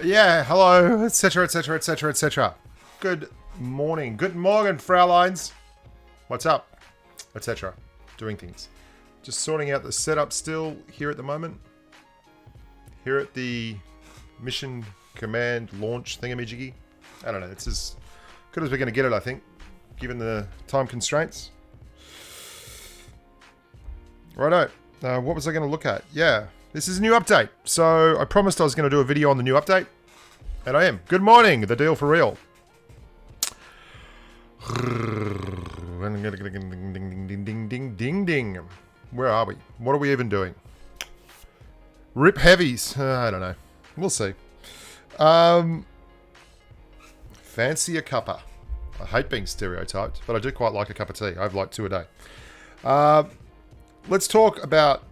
Yeah, hello, etc., etc., etc., etc. Good morning. Good morning, Fraulines. What's up? Etc. Doing things. Just sorting out the setup still here at the moment. Here at the mission command launch thingamajiggy. I don't know, it's as good as we're going to get it, I think, given the time constraints. Righto. What was I going to look at? Yeah, this is a new update. So I promised I was going to do a video on the new update. And I am. Good morning, the deal for real. Ding, ding, ding, ding, ding, ding. Where are we? What are we even doing? Rip heavies. I don't know. We'll see. Fancy a cuppa. I hate being stereotyped, but I do quite like a cup of tea. I have like 2 a day. Let's talk about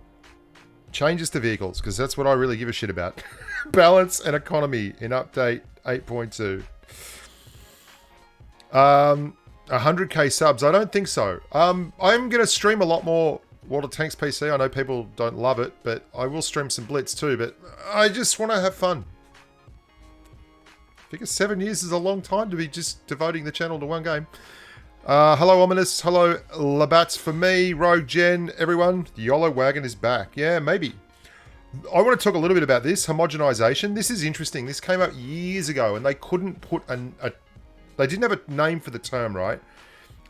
changes to vehicles, because that's what I really give a shit about. Balance and economy in update 8.2. 100k subs. I don't think so. I'm going to stream a lot more World of Tanks PC. I know people don't love it, but I will stream some Blitz too, but I just want to have fun. I think 7 years is a long time to be just devoting the channel to one game. Hello Ominous, hello Labats for me, Rogue Gen, everyone. The YOLO wagon is back. Yeah, maybe. I want to talk a little bit about this, homogenization. This is interesting. This came up years ago and they couldn't put they didn't have a name for the term, right?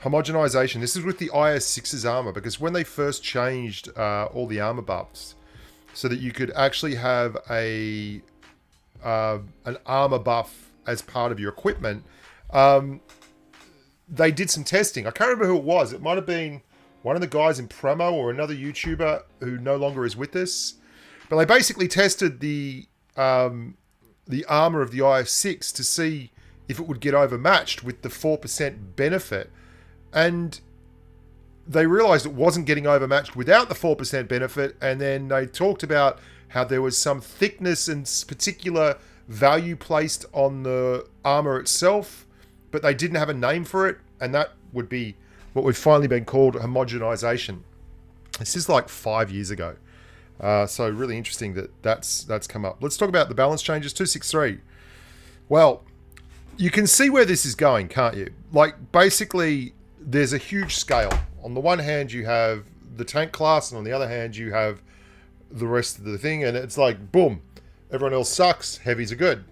Homogenization. This is with the IS-6's armor, because when they first changed all the armor buffs so that you could actually have an armor buff as part of your equipment, they did some testing. I can't remember who it was. It might have been one of the guys in Promo or another YouTuber who no longer is with us. But they basically tested the armor of the IS-6 to see if it would get overmatched with the 4% benefit. And they realized it wasn't getting overmatched without the 4% benefit. And then they talked about how there was some thickness and particular value placed on the armor itself, but they didn't have a name for it, and that would be what we've finally been called homogenization. This is like 5 years ago. So really interesting that's come up. Let's talk about the balance changes. 263. Well, you can see where this is going, can't you? Like, basically, there's a huge scale. On the one hand, you have the tank class, and on the other hand, you have the rest of the thing, and it's like, boom, everyone else sucks, heavies are good.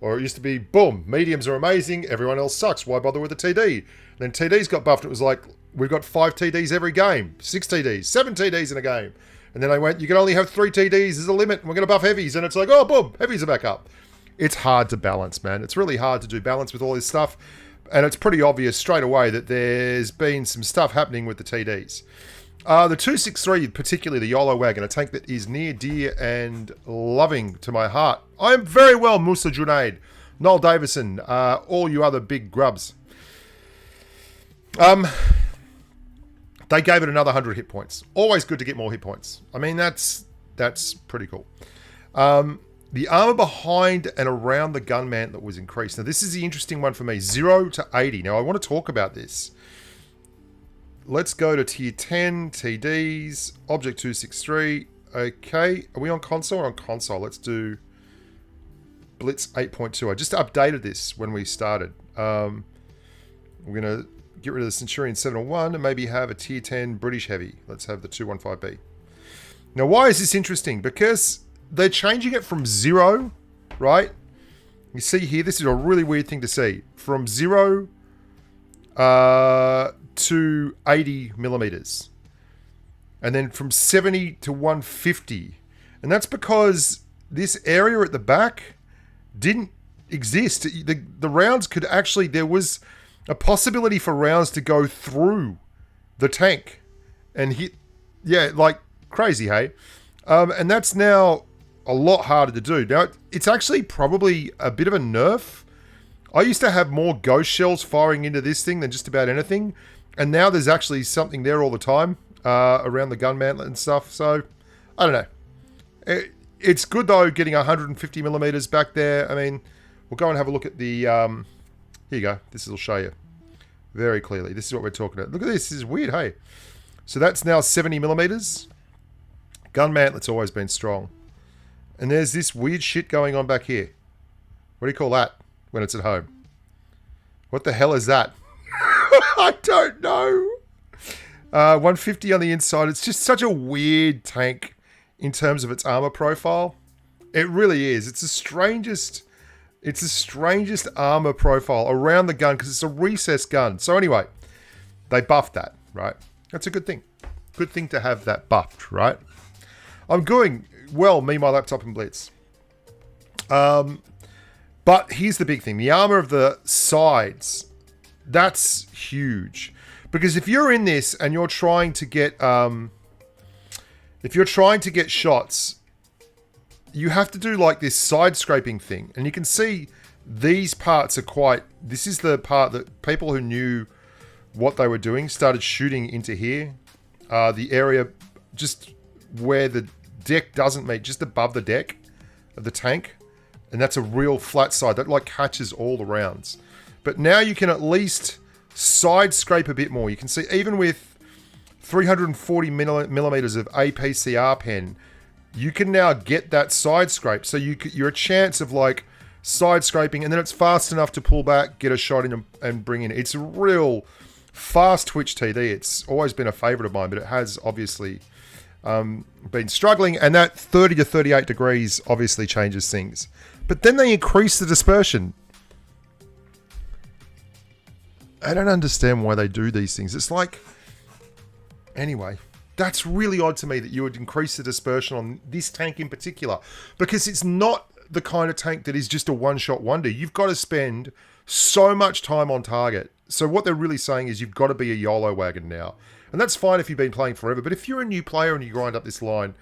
Or it used to be, boom, mediums are amazing, everyone else sucks, why bother with the TD? And then TDs got buffed, it was like, we've got 5 TDs every game, 6 TDs, 7 TDs in a game. And then they went, you can only have 3 TDs as a limit, and we're going to buff heavies. And it's like, oh, boom, heavies are back up. It's hard to balance, man. It's really hard to do balance with all this stuff. And it's pretty obvious straight away that there's been some stuff happening with the TDs. The 263, particularly the YOLO wagon, a tank that is near, dear, and loving to my heart. I am very well, Musa Junaid, Noel Davison, all you other big grubs. They gave it another 100 hit points. Always good to get more hit points. I mean, that's pretty cool. The armor behind and around the gun mantlet was increased. Now, this is the interesting one for me. 0 to 80. Now, I want to talk about this. Let's go to tier 10, TDs, object 263. Okay, are we on console or on console? Let's do Blitz 8.2. I just updated this when we started. We're going to get rid of the Centurion 701 and maybe have a tier 10 British heavy. Let's have the 215B. Now, why is this interesting? Because they're changing it from 0, right? You see here, this is a really weird thing to see. From 0 to 80 millimeters. And then from 70 to 150. And that's because this area at the back didn't exist. The rounds could actually, there was a possibility for rounds to go through the tank and hit, yeah, like crazy, hey? And that's now a lot harder to do. Now, it's actually probably a bit of a nerf. I used to have more ghost shells firing into this thing than just about anything. And now there's actually something there all the time around the gun mantlet and stuff. So, I don't know. It's good, though, getting 150 millimeters back there. I mean, we'll go and have a look at the... here you go. This will show you very clearly. This is what we're talking about. Look at this. This is weird, hey? So that's now 70 millimeters. Gun mantlet's always been strong. And there's this weird shit going on back here. What do you call that when it's at home? What the hell is that? I don't know. 150 on the inside. It's just such a weird tank in terms of its armor profile. It really is. It's the strangest armor profile around the gun because it's a recessed gun. So anyway, they buffed that, right? That's a good thing. Good thing to have that buffed, right? I'm going well, me, my laptop, and Blitz. But here's the big thing. The armor of the sides, that's huge. Because if you're in this and you're trying to get shots, you have to do like this side scraping thing. And you can see these parts are this is the part that people who knew what they were doing started shooting into here. The area just where the deck doesn't meet, just above the deck of the tank. And that's a real flat side. That like catches all the rounds. But now you can at least side scrape a bit more. You can see even with 340 millimeters of APCR pen, you can now get that side scrape. So you're a chance of like side scraping, and then it's fast enough to pull back, get a shot in and bring in. It's a real fast twitch TD. It's always been a favorite of mine, but it has obviously been struggling, and that 30 to 38 degrees obviously changes things. But then they increase the dispersion. I don't understand why they do these things. It's like... Anyway, that's really odd to me that you would increase the dispersion on this tank in particular. Because it's not the kind of tank that is just a one-shot wonder. You've got to spend so much time on target. So what they're really saying is you've got to be a YOLO wagon now. And that's fine if you've been playing forever. But if you're a new player and you grind up this line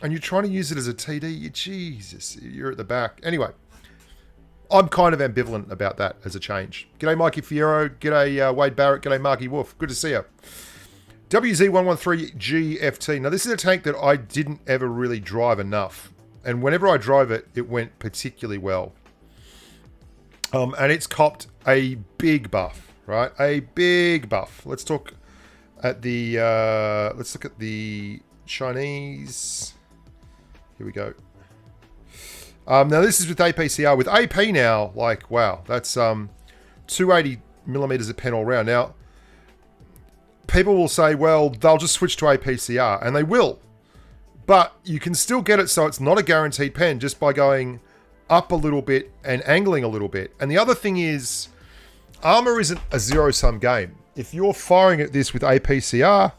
and you're trying to use it as a TD, Jesus, you're at the back. Anyway, I'm kind of ambivalent about that as a change. G'day Mikey Fiero, g'day Wade Barrett, g'day Marky Wolf. Good to see you. WZ113GFT. Now this is a tank that I didn't ever really drive enough. And whenever I drove it, it went particularly well. And it's copped a big buff, right? A big buff. Let's talk at the, let's look at the Chinese. Here we go. Now this is with APCR. With AP now, like, wow, that's 280 millimeters of pen all round. Now, people will say, well, they'll just switch to APCR, and they will. But you can still get it so it's not a guaranteed pen just by going up a little bit and angling a little bit. And the other thing is, armor isn't a zero-sum game. If you're firing at this with APCR,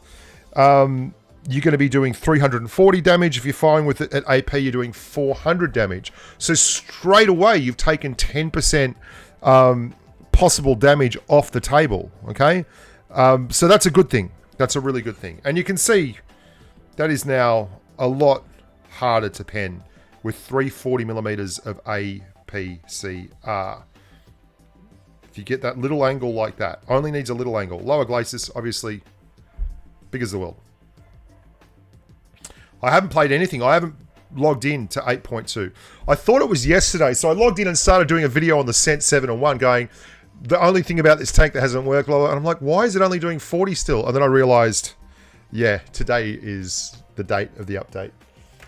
you're going to be doing 340 damage. If you're firing with it at AP, you're doing 400 damage. So straight away, you've taken 10% possible damage off the table, okay? So that's a good thing. That's a really good thing. And you can see that is now a lot harder to pen with 340 millimeters of APCR. If you get that little angle like that, only needs a little angle. Lower glacis, obviously, big as the world. I haven't played anything. I haven't logged in to 8.2. I thought it was yesterday, so I logged in and started doing a video on the Cent 7-1 going, the only thing about this tank that hasn't worked, blah, blah, and I'm like, why is it only doing 40 still? And then I realized, yeah, today is the date of the update.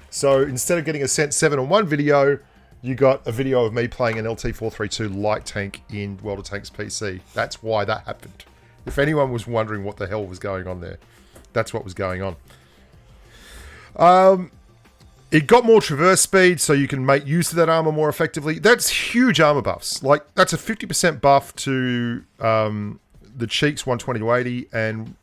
So instead of getting a Cent 7-1 video, you got a video of me playing an LT432 light tank in World of Tanks PC. That's why that happened. If anyone was wondering what the hell was going on there, that's what was going on. It got more traverse speed, so you can make use of that armor more effectively. That's huge armor buffs. Like, that's a 50% buff to the cheeks 120 to 80, and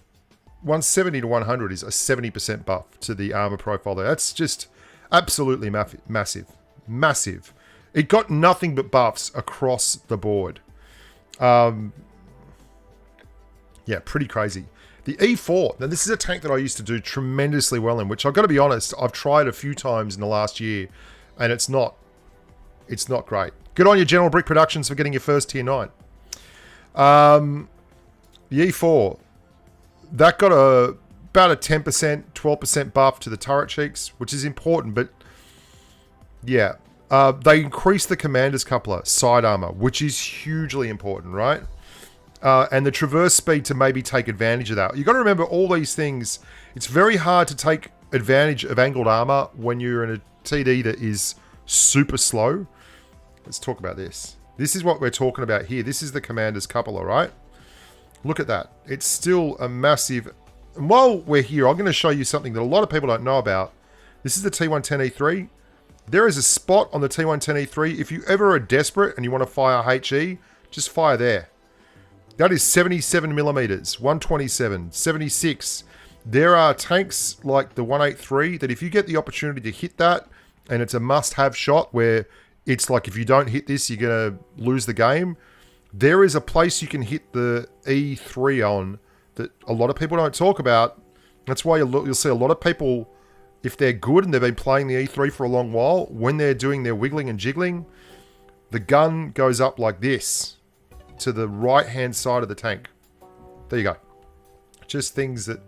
170 to 100 is a 70% buff to the armor profile there. That's just absolutely massive. Massive. It got nothing but buffs across the board. Yeah, pretty crazy. The E4, now this is a tank that I used to do tremendously well in, which I've got to be honest, I've tried a few times in the last year, and it's not great. Good on you, General Brick Productions, for getting your first tier 9. The E4, that got about a 10%, 12% buff to the turret cheeks, which is important, but yeah. They increased the commander's coupler side armor, which is hugely important, right? And the traverse speed to maybe take advantage of that. You've got to remember all these things. It's very hard to take advantage of angled armor when you're in a TD that is super slow. Let's talk about this. This is what we're talking about here. This is the commander's cupola, right? Look at that. It's still a massive... And while we're here, I'm going to show you something that a lot of people don't know about. This is the T110E3. There is a spot on the T110E3. If you ever are desperate and you want to fire HE, just fire there. That is 77 millimeters, 127, 76. There are tanks like the 183 that if you get the opportunity to hit that, and it's a must-have shot where it's like if you don't hit this, you're going to lose the game. There is a place you can hit the E3 on that a lot of people don't talk about. That's why you'll see a lot of people, if they're good and they've been playing the E3 for a long while, when they're doing their wiggling and jiggling, the gun goes up like this to the right-hand side of the tank. There you go. Just things that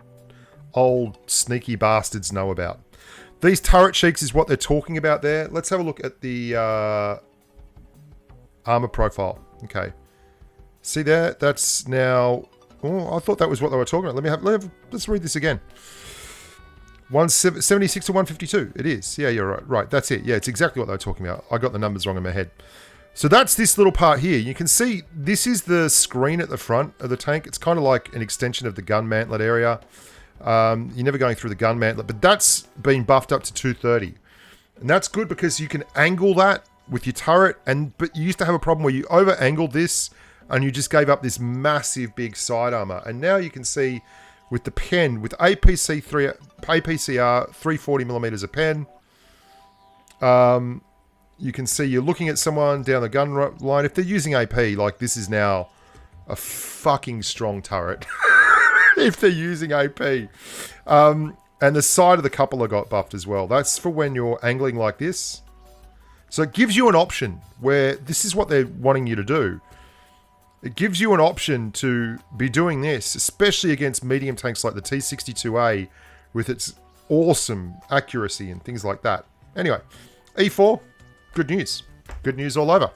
old sneaky bastards know about. These turret cheeks is what they're talking about there. Let's have a look at the armor profile. Okay. See there? That's now... Oh, I thought that was what they were talking about. Let's read this again. 176 to 152. It is. Yeah, you're right. Right, that's it. Yeah, it's exactly what they were talking about. I got the numbers wrong in my head. So that's this little part here. You can see this is the screen at the front of the tank. It's kind of like an extension of the gun mantlet area. You're never going through the gun mantlet, but that's been buffed up to 230. And that's good because you can angle that with your turret. But you used to have a problem where you over-angled this and you just gave up this massive big side armor. And now you can see with the pen, with APCR 340 millimeters a pen, you can see you're looking at someone down the gun line. If they're using AP, like this is now a fucking strong turret. If they're using AP. And the side of the cupola got buffed as well. That's for when you're angling like this. So it gives you an option where this is what they're wanting you to do. It gives you an option to be doing this, especially against medium tanks like the T62A with its awesome accuracy and things like that. Anyway, E4, good news. Good news all over.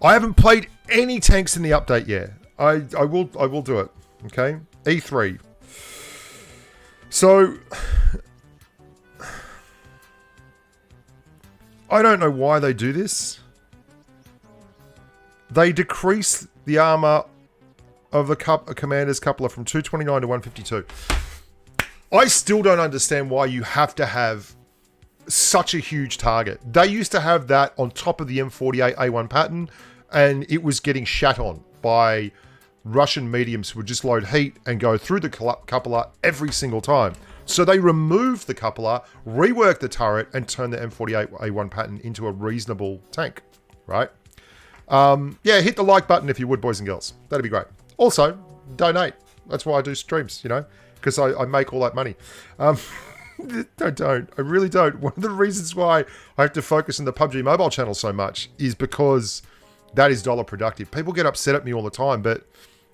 I haven't played any tanks in the update yet. I will do it. Okay, E3. So, I don't know why they do this. They decrease the armor of the commander's coupler from 229 to 152. I still don't understand why you have to have such a huge target. They used to have that on top of the M48A1 pattern, and it was getting shat on by Russian mediums who would just load heat and go through the cupola every single time. So they removed the cupola, reworked the turret, and turned the M48A1 pattern into a reasonable tank, right? Yeah, hit the like button if you would, boys and girls. That'd be great. Also, donate. That's why I do streams, you know, because I make all that money. I don't. I really don't. One of the reasons why I have to focus on the Pubg mobile channel so much is because that is dollar productive. People get upset at me all the time, but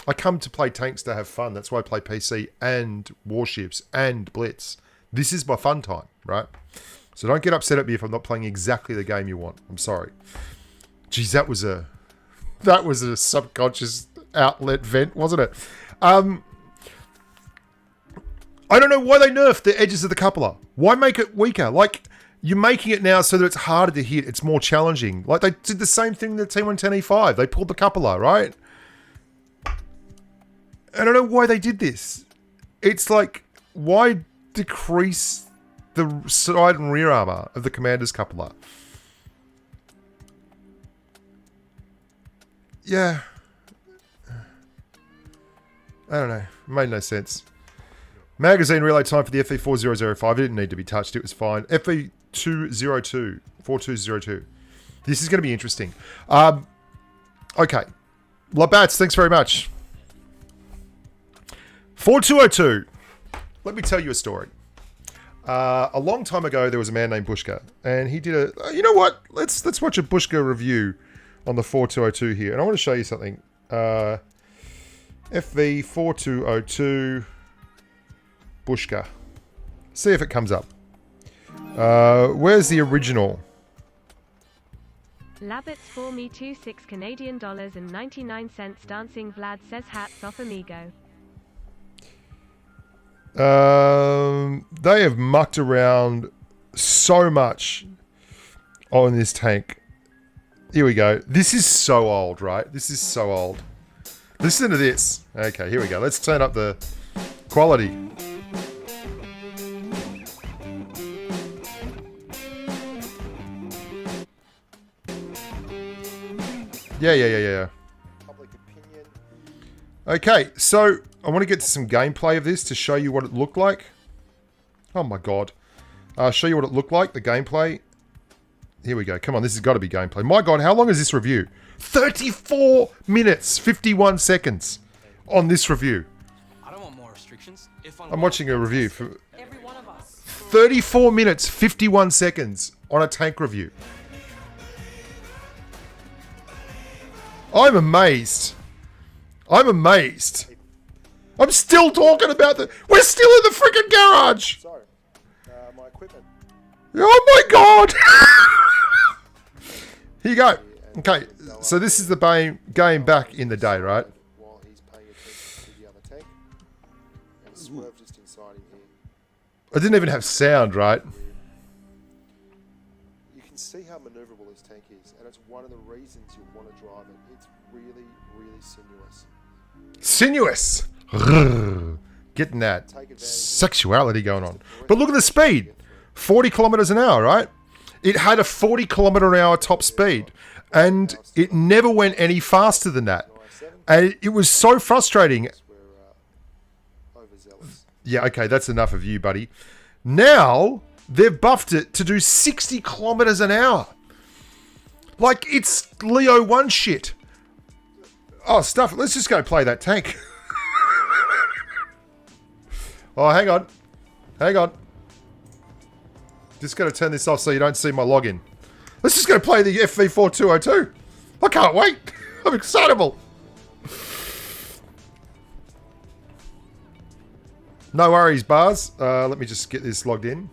I come to play tanks to have fun. That's why I play PC and Warships and Blitz. This is my fun time, right? So don't get upset at me if I'm not playing exactly the game you want. I'm sorry. Geez, that was a subconscious outlet vent, wasn't it? I don't know why they nerfed the edges of the cupola. Why make it weaker? Like, you're making it now so that it's harder to hit. It's more challenging. Like, they did the same thing in the T110E5. They pulled the cupola, right? I don't know why they did this. It's like, why decrease the side and rear armor of the commander's cupola? Yeah. I don't know. It made no sense. Magazine relay time for the FE4005. It didn't need to be touched. It was fine. FE202. 4202. This is going to be interesting. Okay. Labats, thanks very much. 4202. Let me tell you a story. A long time ago, there was a man named Bushka. And he did a... you know what? Let's watch a Bushka review on the 4202 here. And I want to show you something. FV4202 Bushka. See if it comes up. Where's the original? Labbits for me 26 Canadian dollars and 99 cents. Dancing Vlad says hats off amigo. They have mucked around so much on this tank. Here we go. This is so old, right? This is so old. Listen to this. Okay, here we go. Let's turn up the quality. Yeah. Public opinion. Okay, so I want to get to some gameplay of this to show you what it looked like. Oh my god. Show you what it looked like, the gameplay. Here we go. Come on, this has got to be gameplay. My god, how long is this review? 34 minutes, 51 seconds on this review. I don't want more restrictions. I'm watching a review for 34 minutes, 51 seconds on a tank review. I'm amazed. I'm amazed. I'm still talking about the... We're still in the freaking garage! Sorry. My equipment. Oh my god! Here you go. Okay, so this is the game back in the day, right? While he's paying attention to the other tank. And swerve just inside him here. I didn't even have sound, right? You can see how maneuverable this tank is, and it's one of the reasons you want to drive it. It's really, really sinuous. Sinuous! Getting that sexuality going on. But look at the speed. 40 kilometers an hour, right? It had a 40 kilometer an hour top speed. And it never went any faster than that. And it was so frustrating. Yeah, okay, that's enough of you, buddy. Now, they've buffed it to do 60 kilometers an hour. Like, it's Leo 1 shit. Oh, stuff. Let's just go play that tank. Oh, hang on. Hang on. Just got to turn this off so you don't see my login. Let's just go play the FV4202. I can't wait. I'm excitable. No worries, Bars. Let me just get this logged in.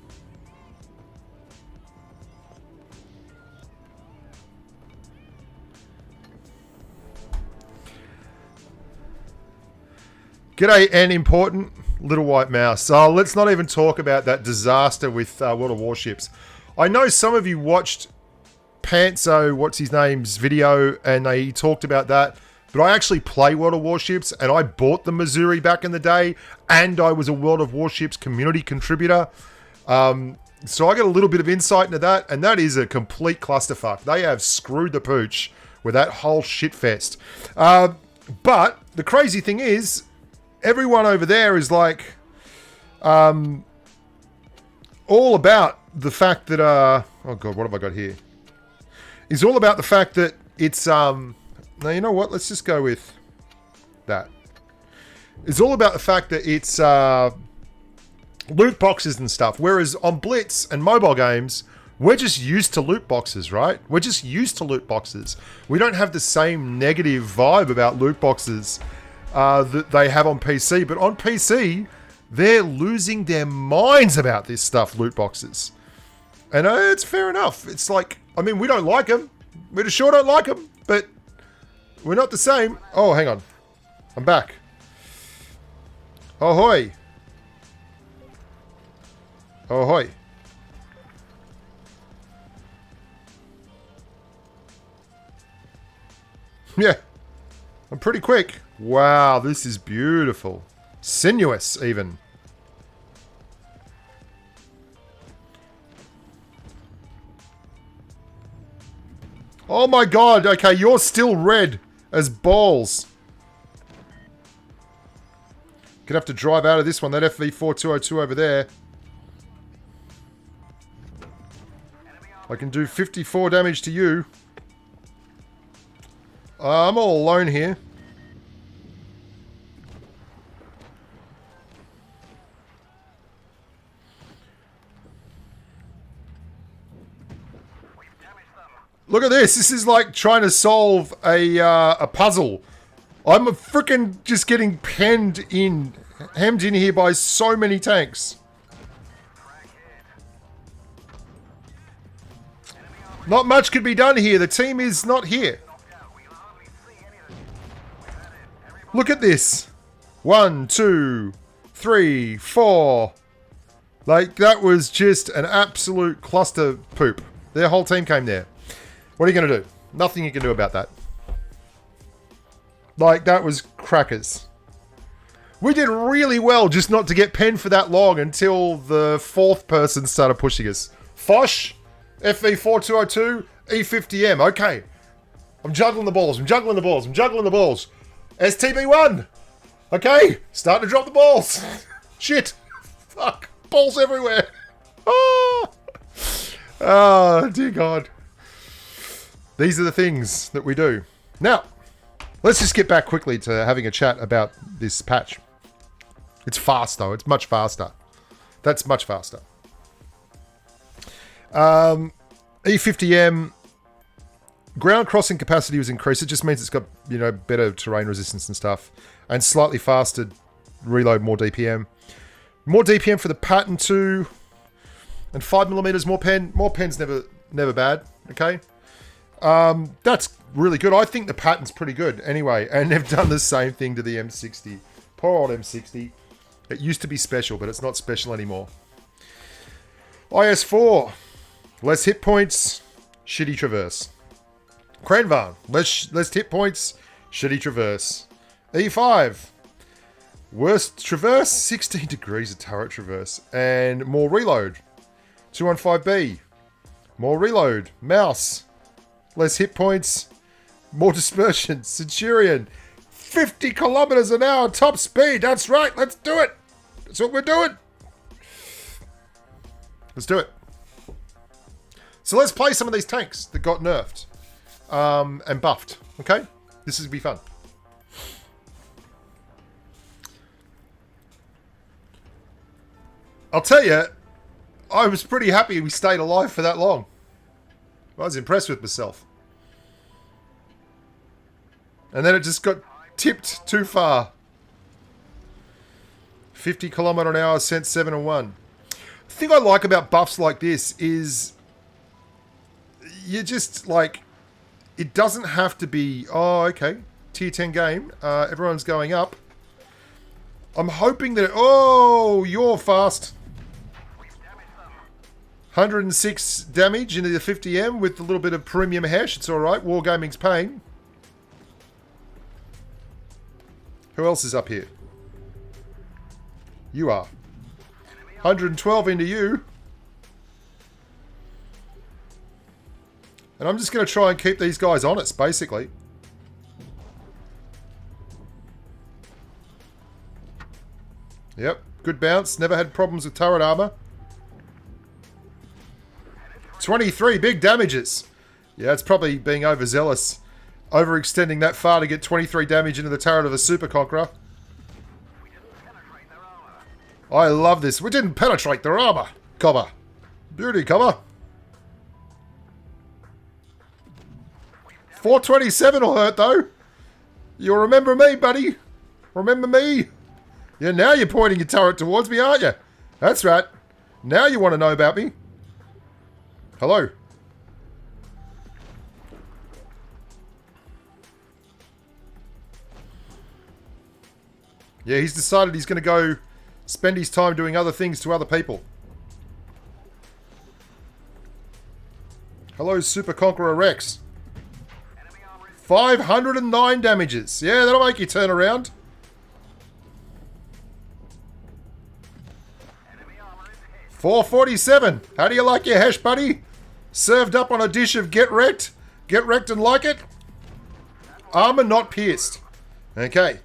G'day and important little white mouse. Let's not even talk about that disaster with World of Warships. I know some of you watched Pantso, what's his name's video, and he talked about that. But I actually play World of Warships, and I bought the Missouri back in the day, and I was a World of Warships community contributor. So I got a little bit of insight into that, and that is a complete clusterfuck. They have screwed the pooch with that whole shitfest. But the crazy thing is, everyone over there is like all about the fact that oh god, what have I got here? Is all about the fact that it's now you know what? Let's just go with that. It's all about the fact that it's loot boxes and stuff. Whereas on Blitz and mobile games, we're just used to loot boxes, right? We're just used to loot boxes. We don't have the same negative vibe about loot boxes that they have on PC. But on PC, they're losing their minds about this stuff, loot boxes. And it's fair enough. It's like, I mean, we don't like them. We just sure don't like them. But we're not the same. Oh, hang on. I'm back. Ahoy. Ahoy. Yeah. I'm pretty quick. Wow, this is beautiful. Sinuous, even. Oh my god, okay, you're still red as balls. Gonna have to drive out of this one, that FV4202 over there. I can do 54 damage to you. I'm all alone here. Look at this. This is like trying to solve a puzzle. I'm freaking just getting hemmed in here by so many tanks. Not much could be done here. The team is not here. Look at this. 1, 2, 3, 4. Like, that was just an absolute cluster poop. Their whole team came there. What are you going to do? Nothing you can do about that. Like, that was crackers. We did really well just not to get penned for that long until the fourth person started pushing us. Fosh, FV4202, E50M. Okay. I'm juggling the balls. I'm juggling the balls. I'm juggling the balls. STB1. Okay. Starting to drop the balls. Shit. Fuck. Balls everywhere. Oh. Oh, dear God. These are the things that we do. Now, let's just get back quickly to having a chat about this patch. It's fast, though. It's much faster. That's much faster. E50M, ground crossing capacity was increased. It just means it's got, you know, better terrain resistance and stuff. And slightly faster reload, more DPM. More DPM for the pattern too. And 5mm more pen. More pen's never bad. Okay. That's really good. I think the pattern's pretty good anyway. And they've done the same thing to the M60. Poor old M60. It used to be special, but it's not special anymore. IS4. Less hit points. Shitty traverse. Cranvan. Less hit points. Shitty traverse. E5. Worst traverse. 16 degrees of turret traverse. And more reload. 215B. More reload. Mouse. Less hit points. More dispersion. Centurion. 50 kilometers an hour top speed. That's right. Let's do it. That's what we're doing. Let's do it. So let's play some of these tanks that got nerfed and buffed. Okay? This is going to be fun. I'll tell you, I was pretty happy we stayed alive for that long. I was impressed with myself. And then it just got tipped too far. 50 kilometer an hour, sent 7 and 1. The thing I like about buffs like this is you just, like, it doesn't have to be, oh, okay, tier 10 game, everyone's going up. I'm hoping that, oh, you're fast. 106 damage into the 50M with a little bit of premium hash. It's alright. Wargaming's paying. Who else is up here? You are. 112 into you. And I'm just going to try and keep these guys honest, basically. Yep. Good bounce. Never had problems with turret armor. 23 big damages. Yeah, it's probably being overzealous. Overextending that far to get 23 damage into the turret of a Super Conqueror. I love this. We didn't penetrate their armor. Cobber. Beauty, Cobber. 427 will hurt, though. You'll remember me, buddy. Remember me. Yeah, now you're pointing your turret towards me, aren't you? That's right. Now you want to know about me. Hello. Yeah, he's decided he's going to go spend his time doing other things to other people. Hello, Super Conqueror Rex. 509 damages. Yeah, that'll make you turn around. $447. How do you like your hash, buddy? Served up on a dish of get wrecked? Get wrecked and like it? Armor not pierced. Okay.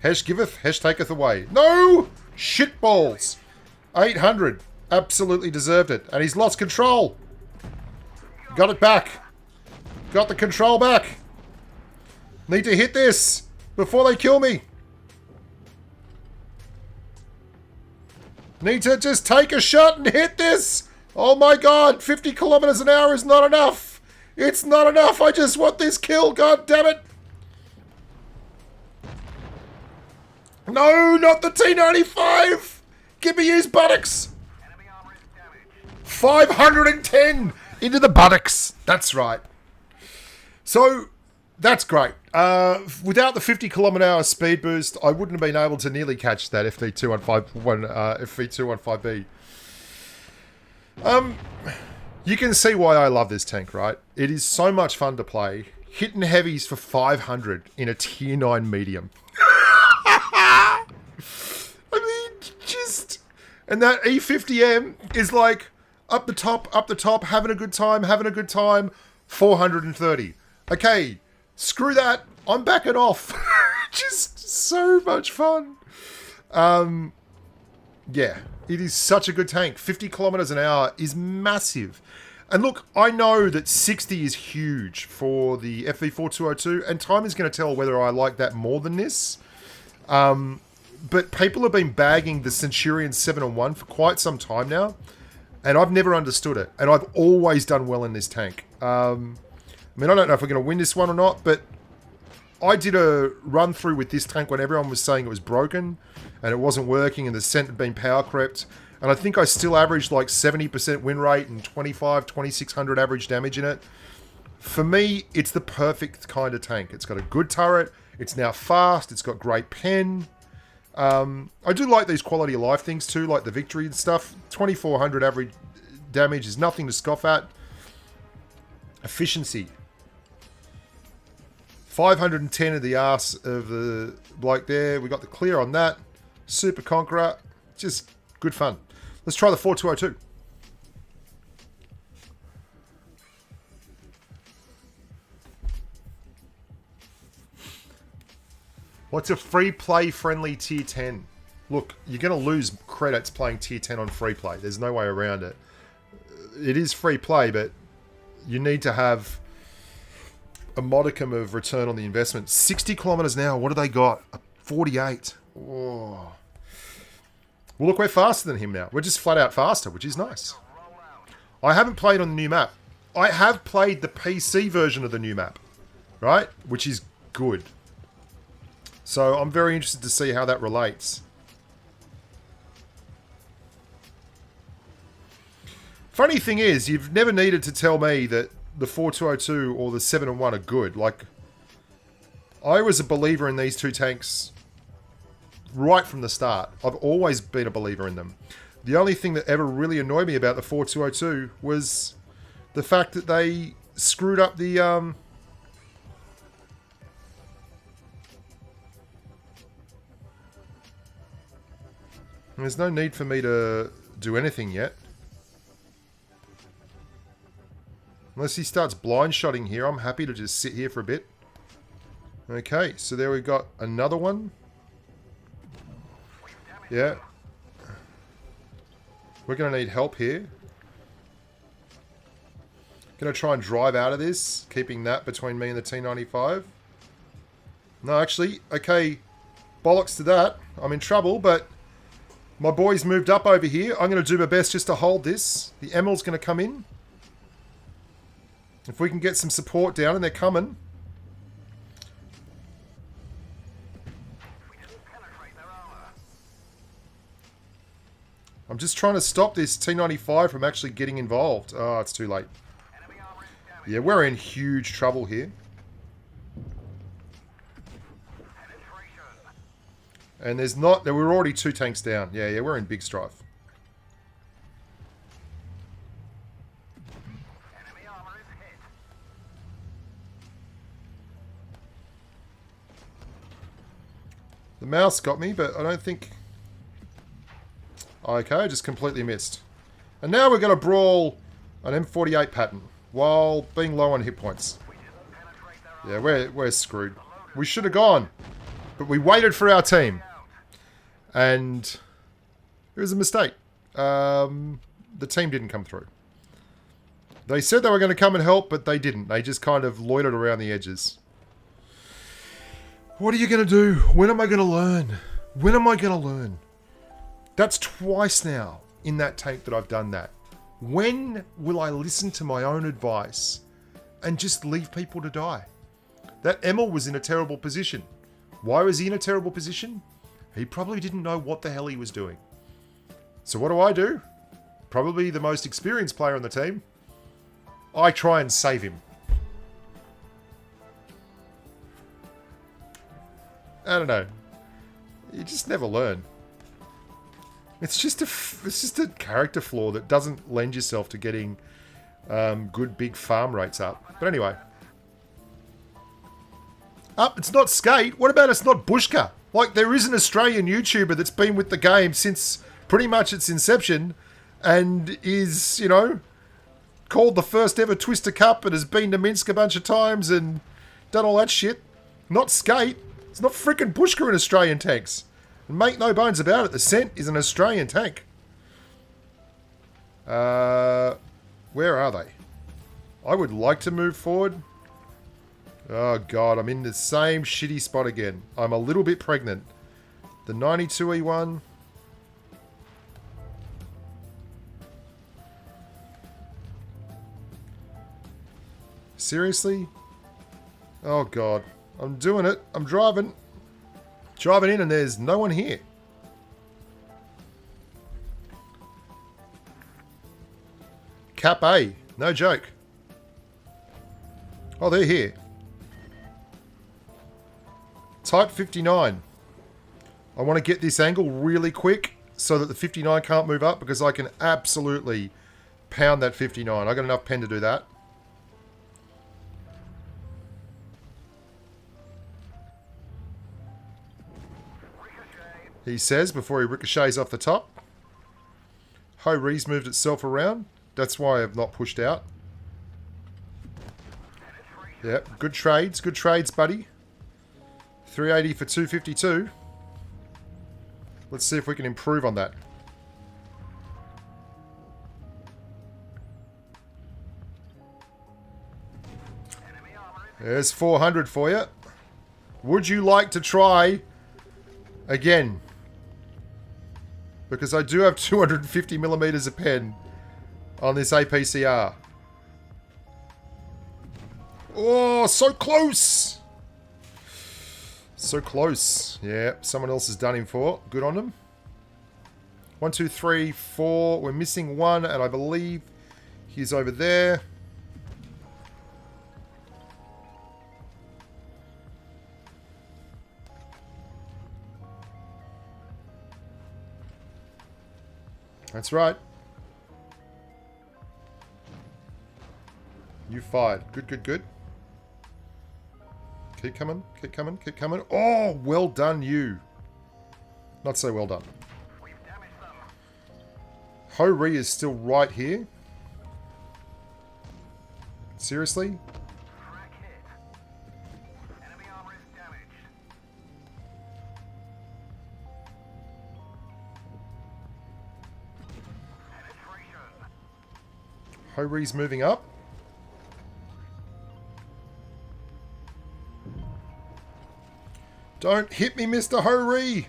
Hash giveth, hash taketh away. No! Shitballs. 800. Absolutely deserved it. And he's lost control. Got it back. Got the control back. Need to hit this before they kill me. Need to just take a shot and hit this. Oh my god, 50 kilometers an hour is not enough. It's not enough. I just want this kill, god damn it. No, not the T95. Give me his buttocks. 510 into the buttocks. That's right. So, that's great. Without the 50 kilometer hour speed boost, I wouldn't have been able to nearly catch that FV215B. You can see why I love this tank, right? It is so much fun to play. Hitting heavies for 500 in a tier 9 medium. I mean, just... And that E50M is like up the top, having a good time, 430. Okay, screw that. I'm backing off. Just so much fun. Yeah, it is such a good tank. 50 kilometers an hour is massive. And look, I know that 60 is huge for the FV4202, and time is going to tell whether I like that more than this. But people have been bagging the Centurion 7-on-1 for quite some time now, and I've never understood it. And I've always done well in this tank. I mean, I don't know if we're going to win this one or not, but I did a run through with this tank when everyone was saying it was broken and it wasn't working and the scent had been power crept. And I think I still averaged like 70% win rate and 2600 average damage in it. For me, it's the perfect kind of tank. It's got a good turret. It's now fast. It's got great pen. I do like these quality of life things too, like the victory and stuff. 2400 average damage is nothing to scoff at. Efficiency. 510 of the arse of the bloke there. We got the clear on that. Super Conqueror. Just good fun. Let's try the 4202. What's a free play friendly tier 10? Look, you're going to lose credits playing tier 10 on free play. There's no way around it. It is free play, but you need to have a modicum of return on the investment. 60 kilometers an hour. What do they got? A 48. Oh. Well, look, we're faster than him now. We're just flat out faster, which is nice. I haven't played on the new map. I have played the PC version of the new map, right? Which is good. So I'm very interested to see how that relates. Funny thing is, you've never needed to tell me that the 4202 or the 7-on-1 are good. Like, I was a believer in these two tanks right from the start. I've always been a believer in them. The only thing that ever really annoyed me about the 4202 was the fact that they screwed up the There's no need for me to do anything yet. Unless he starts blind shotting here, I'm happy to just sit here for a bit. Okay, so there we've got another one. Yeah. We're going to need help here. Going to try and drive out of this, keeping that between me and the T95. No, actually, okay, bollocks to that. I'm in trouble, but my boy's moved up over here. I'm going to do my best just to hold this. The Emerald's going to come in. If we can get some support down, and they're coming. I'm just trying to stop this T95 from actually getting involved. Oh, it's too late. Yeah, we're in huge trouble here. And there's not... There were already 2 tanks down. Yeah, we're in big strife. The mouse got me, but I don't think... Okay, I just completely missed. And now we're going to brawl an M48 pattern while being low on hit points. Yeah, we're screwed. We should have gone, but we waited for our team. And it was a mistake. The team didn't come through. They said they were going to come and help, but they didn't. They just kind of loitered around the edges. What are you going to do? When am I going to learn? When am I going to learn? That's twice now in that tank that I've done that. When will I listen to my own advice and just leave people to die? That Emil was in a terrible position. Why was he in a terrible position? He probably didn't know what the hell he was doing. So what do? Probably the most experienced player on the team. I try and save him. I don't know. You just never learn. It's just a character flaw that doesn't lend yourself to getting good big farm rates up. But anyway. It's not Skate. What about it's not Bushka? Like, there is an Australian YouTuber that's been with the game since pretty much its inception and is, you know, called the first ever Twister Cup and has been to Minsk a bunch of times and done all that shit. Not Skate. It's not freaking Bushka in Australian tanks. And make no bones about it, the Cent is an Australian tank. Where are they? I would like to move forward. Oh god, I'm in the same shitty spot again. I'm a little bit pregnant. The 92E1. Seriously? Oh god. I'm doing it. I'm driving. Driving in and there's no one here. Cap A. No joke. Oh, they're here. Type 59. I want to get this angle really quick so that the 59 can't move up because I can absolutely pound that 59. I got enough pen to do that. He says before he ricochets off the top. Ho Ree's moved itself around. That's why I've not pushed out. Yep, good trades, buddy. 380 for 252. Let's see if we can improve on that. There's 400 for you. Would you like to try again? Because I do have 250 millimeters of pen on this APCR. Oh, so close! So close. Yeah, someone else has done him for. Good on them. 1, 2, 3, 4. We're missing one, and I believe he's over there. That's right. You fired. Good, good, good. Keep coming, keep coming, keep coming. Oh, well done, you. Not so well done. Ho Ree is still right here. Seriously? Ho Ree's moving up. Don't hit me, Mr. Ho Ree!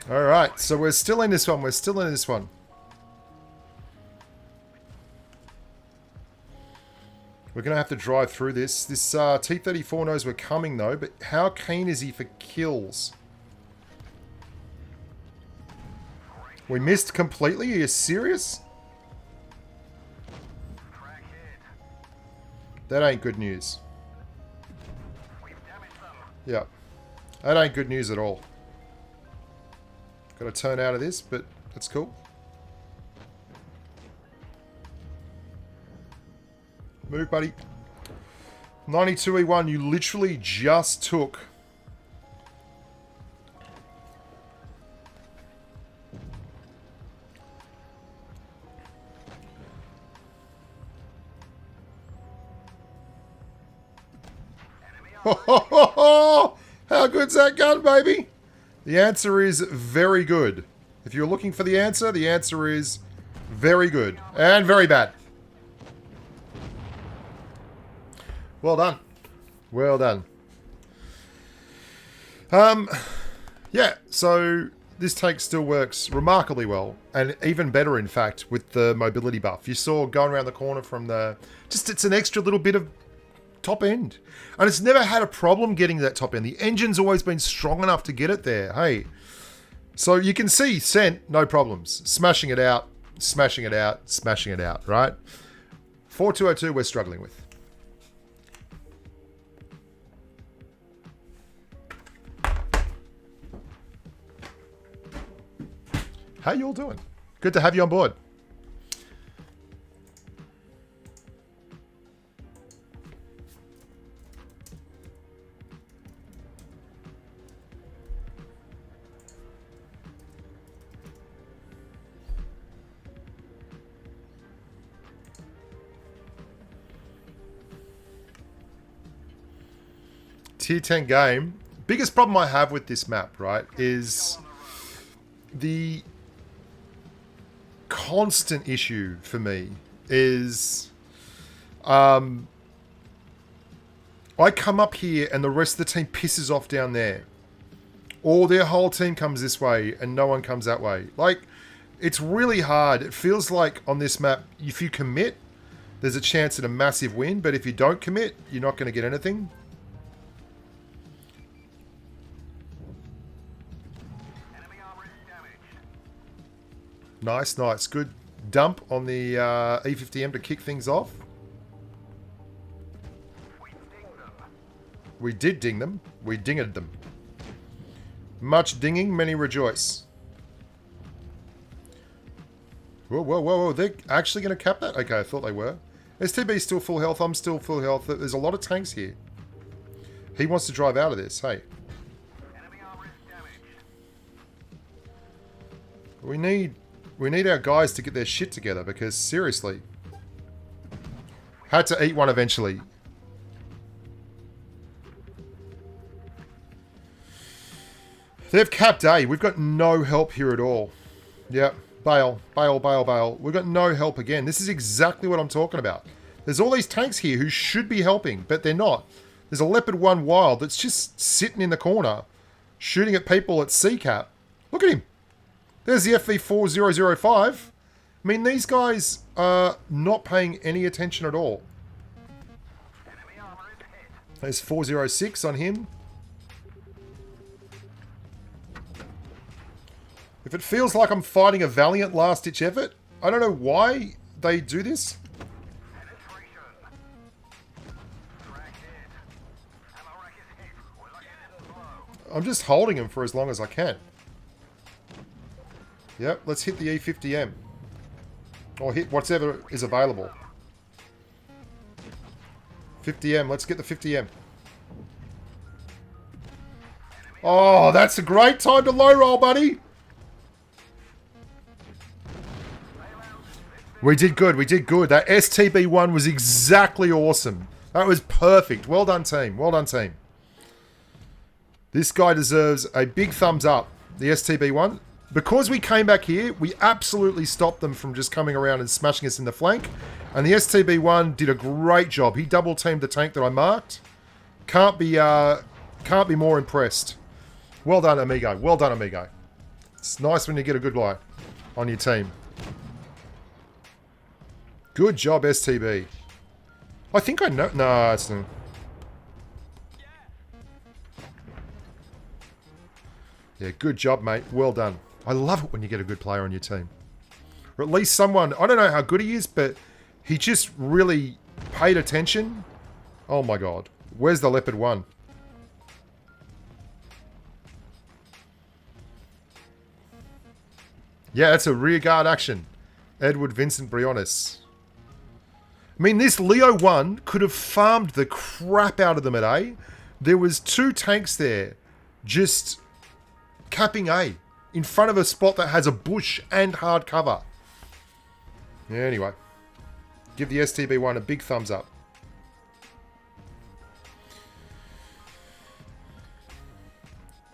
Alright, so we're still in this one. We're still in this one. We're going to have to drive through this. This T-34 knows we're coming, though, but how keen is he for kills? We missed completely? Are you serious? That ain't good news. Yeah. That ain't good news at all. Got to turn out of this, but that's cool. Move, buddy. 92E1, you literally just took... How good's that gun, baby? The answer is very good. If you're looking for the answer is very good. And very bad. Well done. Well done. Yeah, so this tank still works remarkably well. And even better, in fact, with the mobility buff. You saw going around the corner from the... Just, it's an extra little bit of top end. And it's never had a problem getting that top end. The engine's always been strong enough to get it there. Hey. So you can see Cent, no problems. Smashing it out, smashing it out, smashing it out, right? 4202 we're struggling with. How you all doing? Good to have you on board. Tier 10 game. Biggest problem I have with this map, right, is the constant issue for me is I come up here and the rest of the team pisses off down there. Or their whole team comes this way and no one comes that way. Like, it's really hard. It feels like on this map, if you commit, there's a chance at a massive win. But if you don't commit, you're not going to get anything. Nice, nice. Good dump on the E50M to kick things off. We did ding them. We dinged them. Much dinging, many rejoice. Whoa, whoa, whoa, whoa. They're actually going to cap that? Okay, I thought they were. STB's still full health. I'm still full health. There's a lot of tanks here. He wants to drive out of this. Hey. We need our guys to get their shit together because, seriously, had to eat one eventually. They've capped A. We've got no help here at all. Yep. Bail. Bail, bail, bail. We've got no help again. This is exactly what I'm talking about. There's all these tanks here who should be helping, but they're not. There's a Leopard 1 Wild that's just sitting in the corner, shooting at people at C-cap. Look at him. There's the FV4005. I mean, these guys are not paying any attention at all. There's 406 on him. If it feels like I'm fighting a valiant last-ditch effort, I don't know why they do this. I'm just holding him for as long as I can. Yep, let's hit the E50M. Or hit whatever is available. 50M, let's get the 50M. Oh, that's a great time to low roll, buddy. We did good, we did good. That STB1 was exactly awesome. That was perfect. Well done, team. Well done, team. This guy deserves a big thumbs up, the STB1. Because we came back here, we absolutely stopped them from just coming around and smashing us in the flank. And the STB1 did a great job. He double-teamed the tank that I marked. Can't be more impressed. Well done, amigo. Well done, amigo. It's nice when you get a good guy on your team. Good job, STB. I think I know... No, it's not. Yeah, good job, mate. Well done. I love it when you get a good player on your team. Or at least someone... I don't know how good he is, but he just really paid attention. Oh, my God. Where's the Leopard 1? Yeah, that's a rearguard action. Edward Vincent Briones. I mean, this Leo 1 could have farmed the crap out of them at A. There was 2 tanks there just capping A in front of a spot that has a bush and hard cover. Yeah, anyway. Give the STB1 a big thumbs up.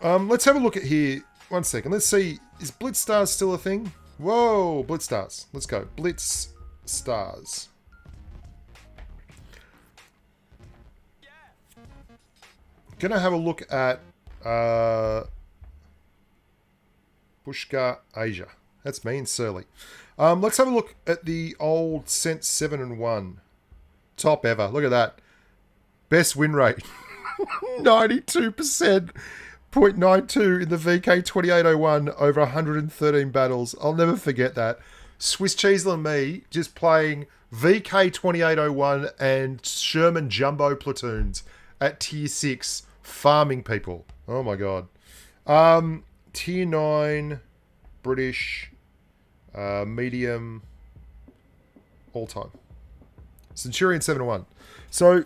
Let's have a look at here. 1 second. Let's see. Is Blitz Stars still a thing? Whoa, Blitz Stars. Let's go. Blitz Stars. Gonna have a look at Bushka Asia. That's me and Surly. Let's have a look at the old Cent 7 and 1. Top ever. Look at that. Best win rate. 92%. 0.92 in the VK 2801 over 113 battles. I'll never forget that. Swiss Cheesel and me just playing VK 2801 and Sherman Jumbo platoons at tier 6 farming people. Oh my God. Tier 9 British Medium. All time. Centurion 7-1. So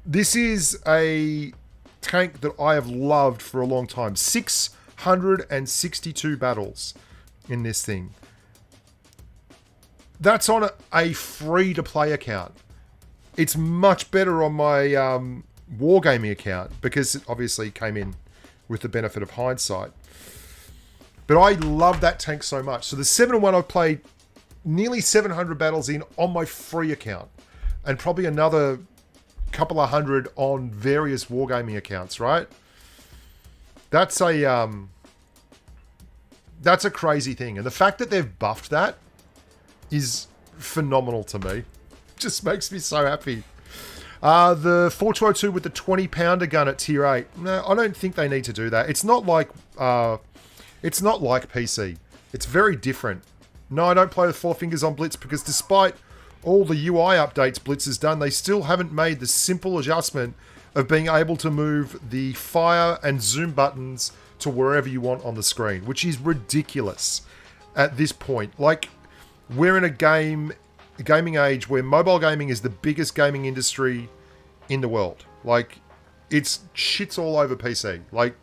this is a tank that I have loved for a long time. 662 battles in this thing. That's on a free-to-play account. It's much better on my Wargaming account because it obviously came in with the benefit of hindsight. But I love that tank so much. So the 7-1 I've played nearly 700 battles in on my free account. And probably another couple of hundred on various Wargaming accounts, right? That's a crazy thing. And the fact that they've buffed that is phenomenal to me. Just makes me so happy. The 4202 with the 20-pounder gun at tier 8. No, I don't think they need to do that. It's not like PC. It's very different. No, I don't play with 4 fingers on Blitz because despite all the UI updates Blitz has done, they still haven't made the simple adjustment of being able to move the fire and zoom buttons to wherever you want on the screen, which is ridiculous at this point. Like, we're in a gaming age where mobile gaming is the biggest gaming industry in the world. Like, it's shits all over PC. Like,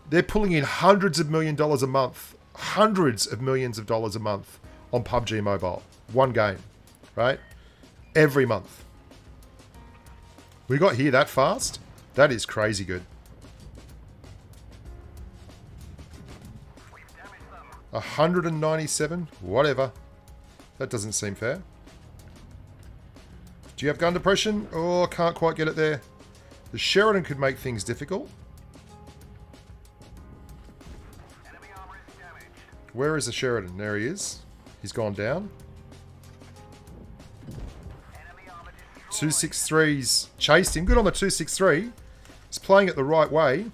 they're pulling in hundreds of millions of dollars a month on PUBG Mobile. One game, right? Every month. We got here that fast? That is crazy good. 197? Whatever. That doesn't seem fair. Do you have gun depression? Oh, can't quite get it there. The Sheridan could make things difficult. Where is the Sheridan? There he is. He's gone down. 263's chased him. Good on the 263. He's playing it the right way.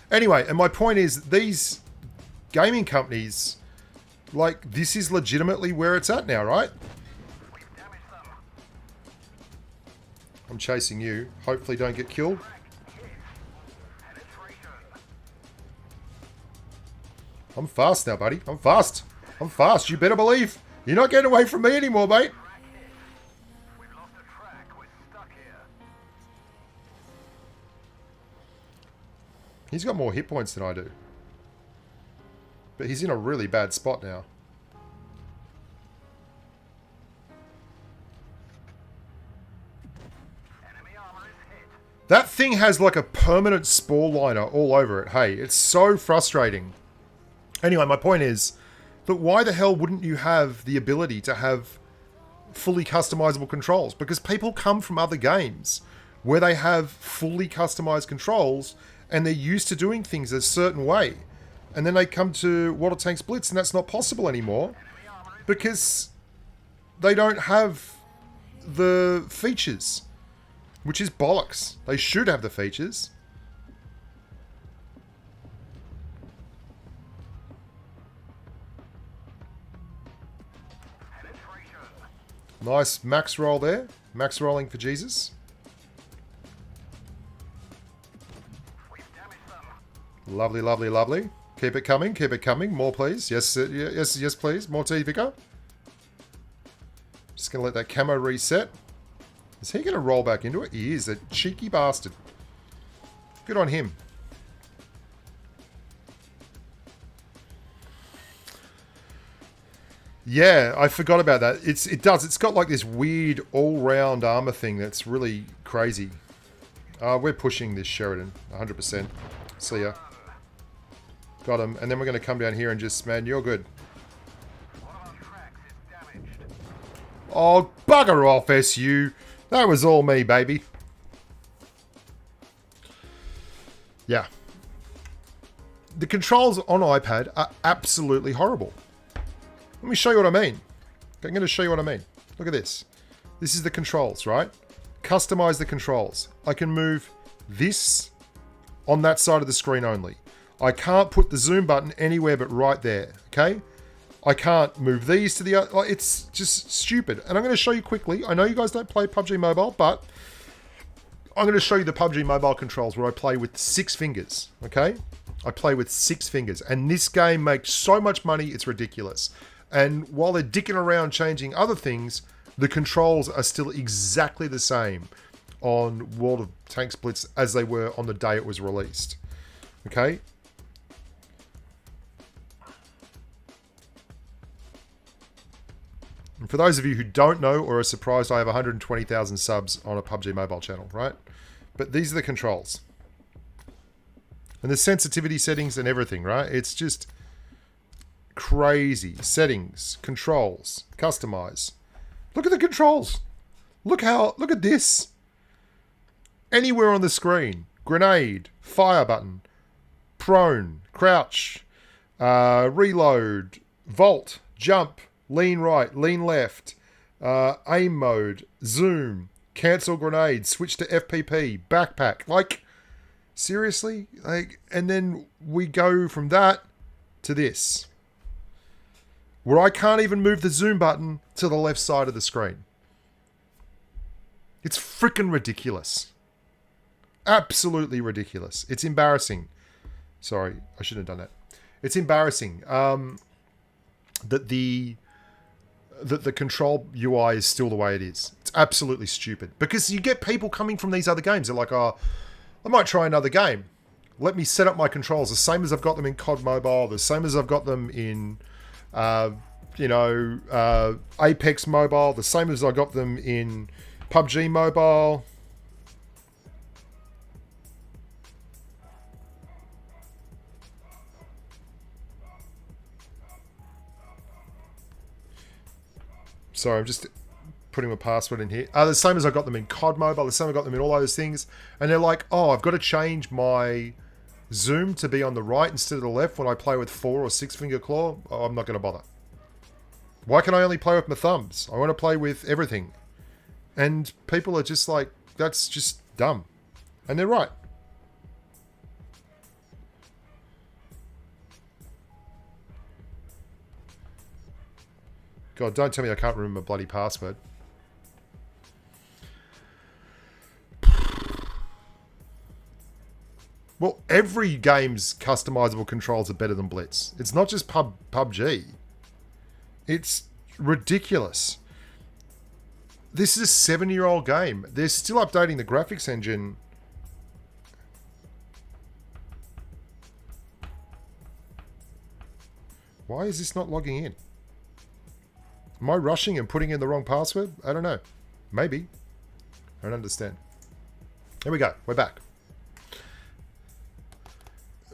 Anyway, and my point is, these gaming companies, like, this is legitimately where it's at now, right? I'm chasing you. Hopefully don't get killed. I'm fast now, buddy. I'm fast. I'm fast. You better believe. You're not getting away from me anymore, mate. He's got more hit points than I do. But he's in a really bad spot now. That thing has like a permanent spore liner all over it. Hey, it's so frustrating. Anyway, my point is that why the hell wouldn't you have the ability to have fully customizable controls? Because people come from other games where they have fully customized controls and they're used to doing things a certain way. And then they come to World of Tanks Blitz and that's not possible anymore because they don't have the features, which is bollocks. They should have the features. Nice max roll there. Max rolling for Jesus. Lovely, lovely, lovely. Keep it coming, keep it coming. More, please. Yes, yes, yes, please. More tea, Vicar. Just going to let that camo reset. Is he going to roll back into it? He is, a cheeky bastard. Good on him. Yeah, I forgot about that. It's got like this weird all-round armor thing that's really crazy. We're pushing this Sheridan, 100%. See ya. Got him. And then we're going to come down here and just, man, you're good. Oh, bugger off, SU. That was all me, baby. Yeah. The controls on iPad are absolutely horrible. Let me show you what I mean. I'm going to show you what I mean. Look at this. This is the controls, right? Customize the controls. I can move this on that side of the screen only. I can't put the zoom button anywhere but right there, okay? I can't move these to the other. Like, it's just stupid. And I'm going to show you quickly. I know you guys don't play PUBG Mobile, but I'm going to show you the PUBG Mobile controls where I play with 6 fingers, okay? I play with 6 fingers. And this game makes so much money, it's ridiculous. And while they're dicking around changing other things, the controls are still exactly the same on World of Tanks Blitz as they were on the day it was released. Okay? And for those of you who don't know or are surprised, I have 120,000 subs on a PUBG mobile channel, right? But these are the controls. And the sensitivity settings and everything, right? It's just crazy. Settings, controls, customize. Look at the controls. Look at this. Anywhere on the screen. Grenade, fire button, prone, crouch, reload, vault, jump, lean right, lean left, aim mode, zoom, cancel grenade, switch to FPP, backpack. Like, seriously? Like, and then we go from that to this, where I can't even move the zoom button to the left side of the screen. It's freaking ridiculous. Absolutely ridiculous. It's embarrassing. Sorry, I shouldn't have done that. It's embarrassing that the control UI is still the way it is. It's absolutely stupid. Because you get people coming from these other games. They're like, oh, I might try another game. Let me set up my controls the same as I've got them in COD Mobile, the same as I've got them in, Apex Mobile, the same as I got them in PUBG Mobile. Sorry, I'm just putting my password in here. The same as I got them in COD Mobile, the same I got them in all those things. And they're like, oh, I've got to change my zoom to be on the right instead of the left when I play with 4 or 6 finger claw. Oh, I'm not going to bother. Why can I only play with my thumbs? I want to play with everything. And people are just like, that's just dumb. And they're right. God, don't tell me I can't remember my bloody password. Well, every game's customizable controls are better than Blitz. It's not just PUBG. It's ridiculous. This is a 7-year-old game. They're still updating the graphics engine. Why is this not logging in? Am I rushing and putting in the wrong password? I don't know. Maybe. I don't understand. Here we go. We're back.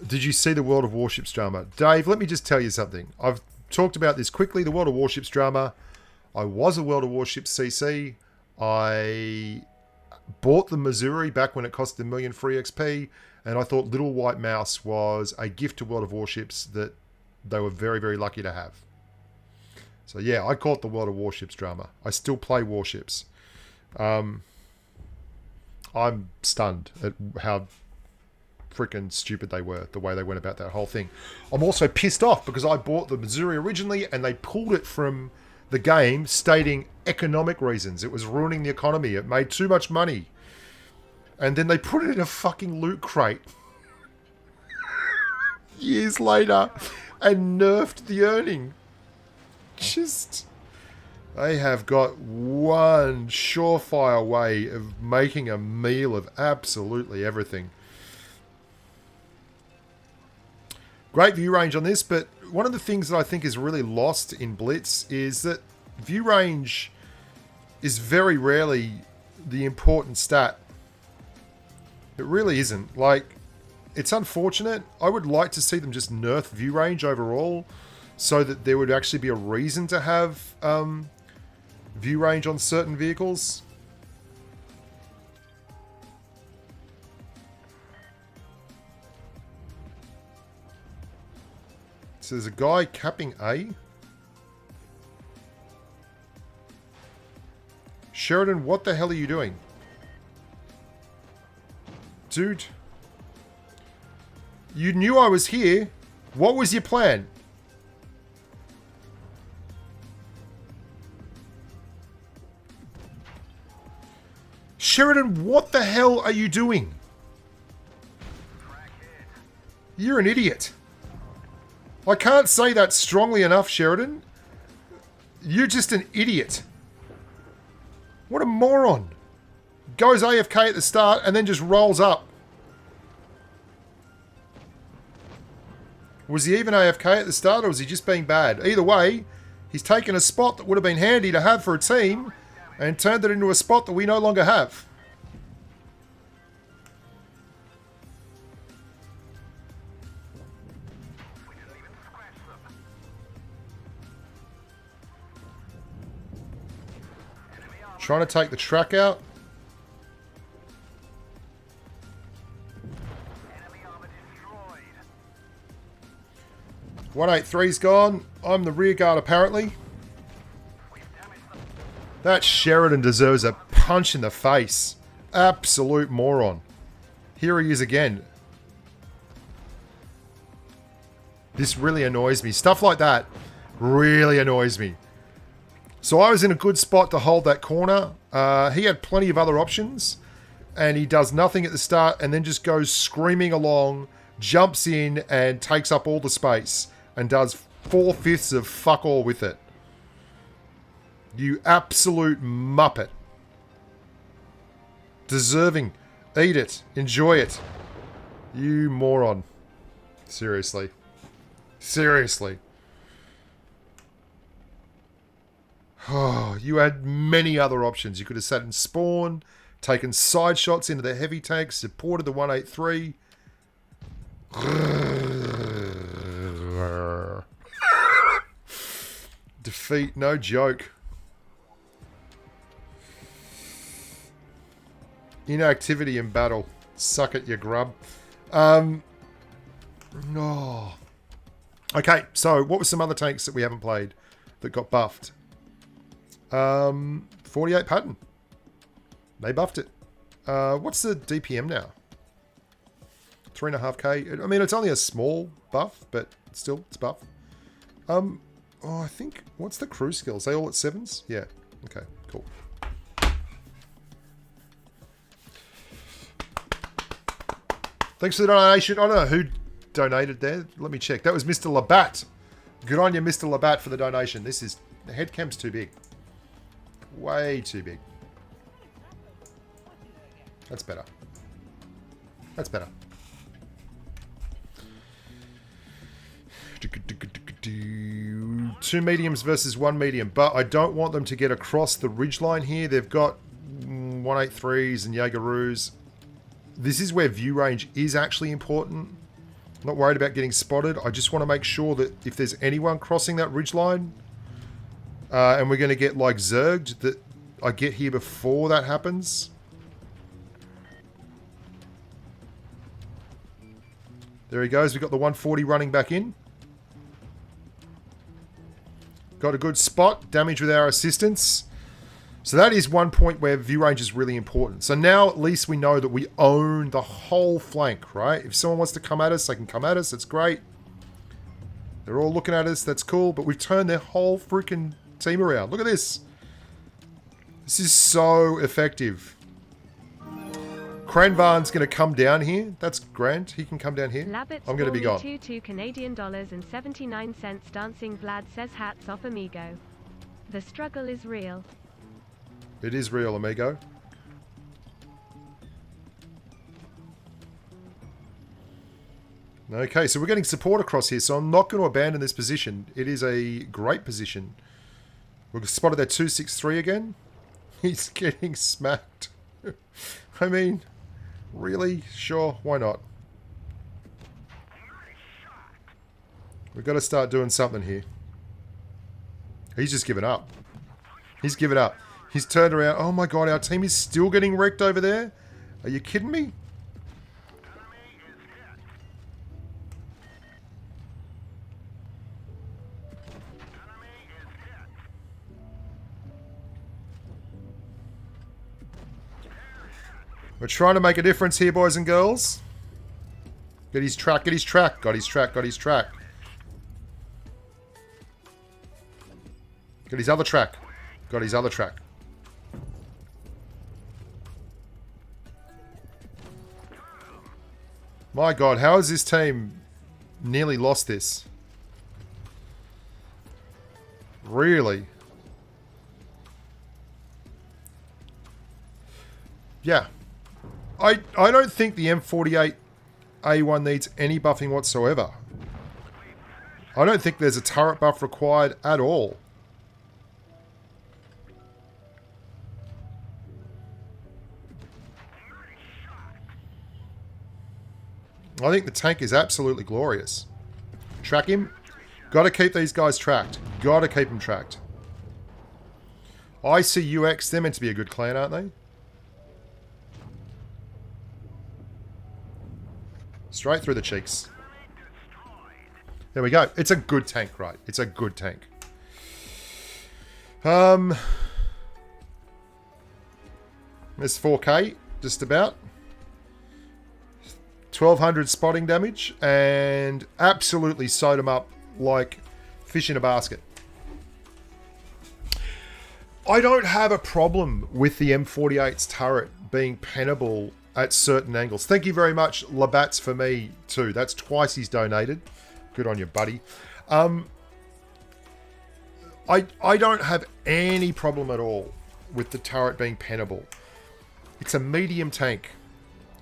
Did you see the World of Warships drama? Dave, let me just tell you something. I've talked about this quickly. The World of Warships drama. I was a World of Warships CC. I bought the Missouri back when it cost $1 million free XP. And I thought Little White Mouse was a gift to World of Warships that they were very, very lucky to have. So yeah, I caught the World of Warships drama. I still play Warships. I'm stunned at how freaking stupid they were, the way they went about that whole thing. I'm also pissed off because I bought the Missouri originally and they pulled it from the game stating economic reasons. It was ruining the economy. It made too much money. And then they put it in a fucking loot crate years later and nerfed the earning. Just, they have got one surefire way of making a meal of absolutely everything. Great view range on this, but one of the things that I think is really lost in Blitz is that view range is very rarely the important stat. It really isn't. Like, it's unfortunate. I would like to see them just nerf view range overall, so that there would actually be a reason to have view range on certain vehicles. So there's a guy capping A. Sheridan, what the hell are you doing? Dude. You knew I was here. What was your plan? Sheridan, what the hell are you doing? You're an idiot. I can't say that strongly enough, Sheridan. You're just an idiot. What a moron. Goes AFK at the start and then just rolls up. Was he even AFK at the start or was he just being bad? Either way, he's taken a spot that would have been handy to have for a team and turned it into a spot that we no longer have. Trying to take the track out. 183's gone. I'm the rear guard apparently. That Sheridan deserves a punch in the face. Absolute moron. Here he is again. This really annoys me. Stuff like that really annoys me. So I was in a good spot to hold that corner. He had plenty of other options. And he does nothing at the start and then just goes screaming along, jumps in and takes up all the space. And does 4/5 of fuck all with it. You absolute muppet. Deserving. Eat it. Enjoy it. You moron. Seriously. Seriously. Oh, you had many other options. You could have sat in spawn, taken side shots into the heavy tanks, supported the 183. Defeat, no joke. Inactivity in battle. Suck it, you grub. No. Okay, so what were some other tanks that we haven't played that got buffed? 48 pattern. They buffed it. What's the DPM now? 3.5k. I mean, it's only a small buff, but still, it's buff. Oh, I think... What's the crew skills? They all at 7s? Yeah. Okay, cool. Thanks for the donation. I don't know who donated there. Let me check. That was Mr. Labatt. Good on you, Mr. Labatt, for the donation. This is... The head camp's too big. Way too big. That's better. That's better. Two mediums versus one medium, but I don't want them to get across the ridgeline here. They've got 183s and Jaegeroos. This is where view range is actually important. I'm not worried about getting spotted. I just want to make sure that if there's anyone crossing that ridgeline, and we're going to get like zerged, that I get here before that happens. There he goes. We've got the 140 running back in. Got a good spot. Damage with our assistance. So that is one point where view range is really important. So now at least we know that we own the whole flank, right? If someone wants to come at us, they can come at us. That's great. They're all looking at us. That's cool. But we've turned their whole freaking team around. Look at this. This is so effective. Cranvarn's going to come down here. That's grand. He can come down here. I'm going to be gone. Canadian dollars and 79 cents. Dancing Vlad says hats off, amigo. The struggle is real. It is real, amigo. Okay, so we're getting support across here, so I'm not going to abandon this position. It is a great position. We've spotted that 263 again. He's getting smacked. I mean, really? Sure, why not? We've got to start doing something here. He's just given up. He's given up. He's turned around. Oh my god, our team is still getting wrecked over there? Are you kidding me? We're trying to make a difference here, boys and girls. Get his track, get his track. Got his track, got his track. Got his other track. Got his other track. My god, how is this team nearly lost this. Really? Yeah. I don't think the M48A1 needs any buffing whatsoever. I don't think there's a turret buff required at all. I think the tank is absolutely glorious. Track him. Got to keep these guys tracked. Got to keep them tracked. ICUX, they're meant to be a good clan, aren't they? Straight through the cheeks. There we go. It's a good tank, right? It's a good tank. There's 4K, just about. 1200 spotting damage, and absolutely sewed them up like fish in a basket. I don't have a problem with the M48's turret being pennable at certain angles. Thank you very much, Labatt's for me too. That's twice he's donated. Good on you, buddy. I don't have any problem at all with the turret being pennable. It's a medium tank.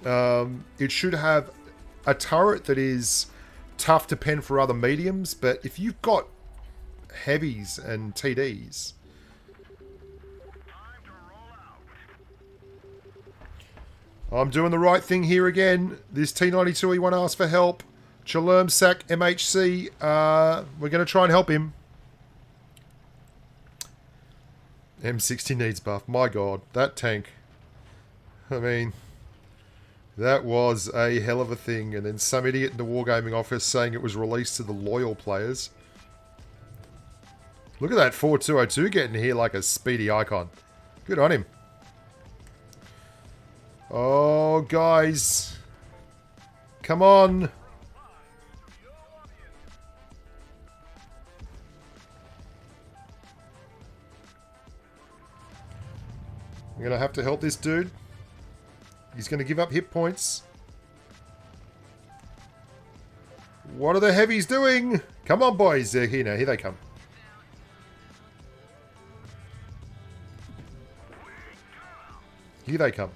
It should have a turret that is tough to pen for other mediums, but if you've got heavies and TDs... I'm doing the right thing here again. This T92E1 asked for help. Chalermsack MHC. We're going to try and help him. M60 needs buff. My god, that tank. I mean, that was a hell of a thing. And then some idiot in the Wargaming office saying it was released to the loyal players. Look at that 4202 getting here like a speedy icon. Good on him. Oh, guys. Come on. I'm going to have to help this dude. He's going to give up hit points. What are the heavies doing? Come on, boys. They're here now. Here they come. Here they come.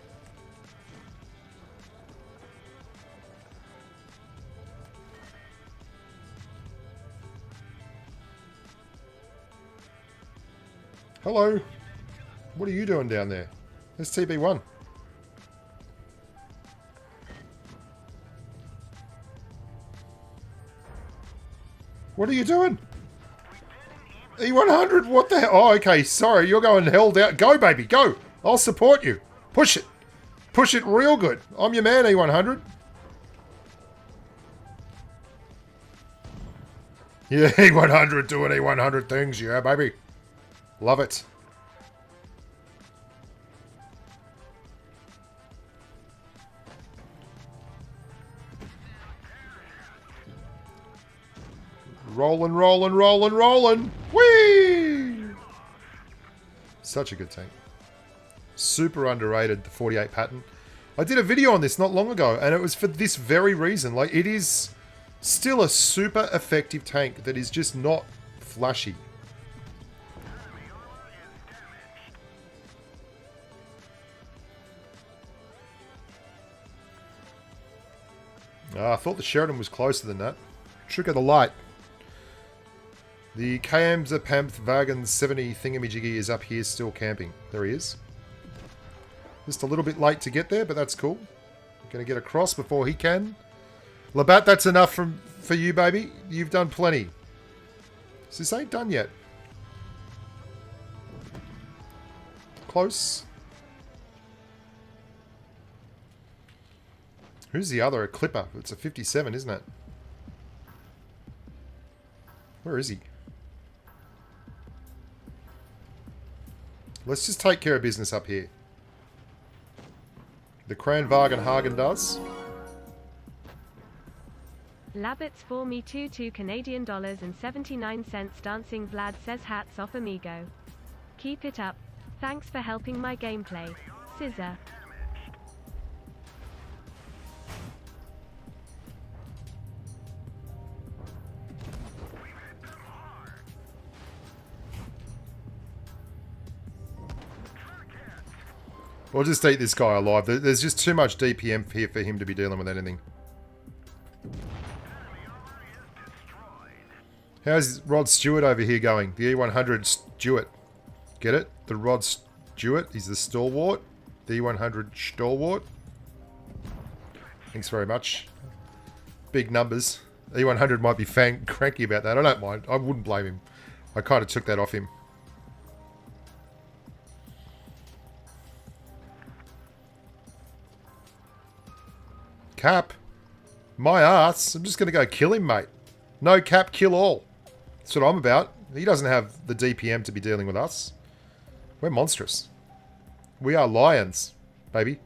Hello. What are you doing down there? There's TB1. What are you doing? E100, what the hell? Oh, okay, sorry, you're going hell down. Go, baby, go. I'll support you. Push it. Push it real good. I'm your man, E100. Yeah, E100 doing E100 things, yeah, baby. Love it. Rolling, rolling, rolling, rolling. Whee! Such a good tank. Super underrated, the 48 pattern. I did a video on this not long ago, and it was for this very reason. Like, it is still a super effective tank that is just not flashy. I thought the Sheridan was closer than that. Trick of the light. The KMZ Wagon 70 thingamajiggy is up here still camping. There he is. Just a little bit late to get there, but that's cool. Gonna get across before he can. Labatt, that's enough for you, baby. You've done plenty. So this ain't done yet. Close. Who's the other? A Clipper. It's a 57, isn't it? Where is he? Let's just take care of business up here. The Kranwagen Hagen does. Labbits for me 22 Canadian dollars and 79 cents. Dancing Vlad says hats off amigo. Keep it up. Thanks for helping my gameplay. Scissor. We'll just eat this guy alive. There's just too much DPM here for him to be dealing with anything. How's Rod Stewart over here going? The E100 Stewart. Get it? The Rod Stewart. He's the stalwart. The E100 stalwart. Thanks very much. Big numbers. E100 might be cranky about that. I don't mind. I wouldn't blame him. I kind of took that off him. Cap. My ass. I'm just going to go kill him, mate. No cap, kill all. That's what I'm about. He doesn't have the DPM to be dealing with us. We're monstrous. We are lions, baby.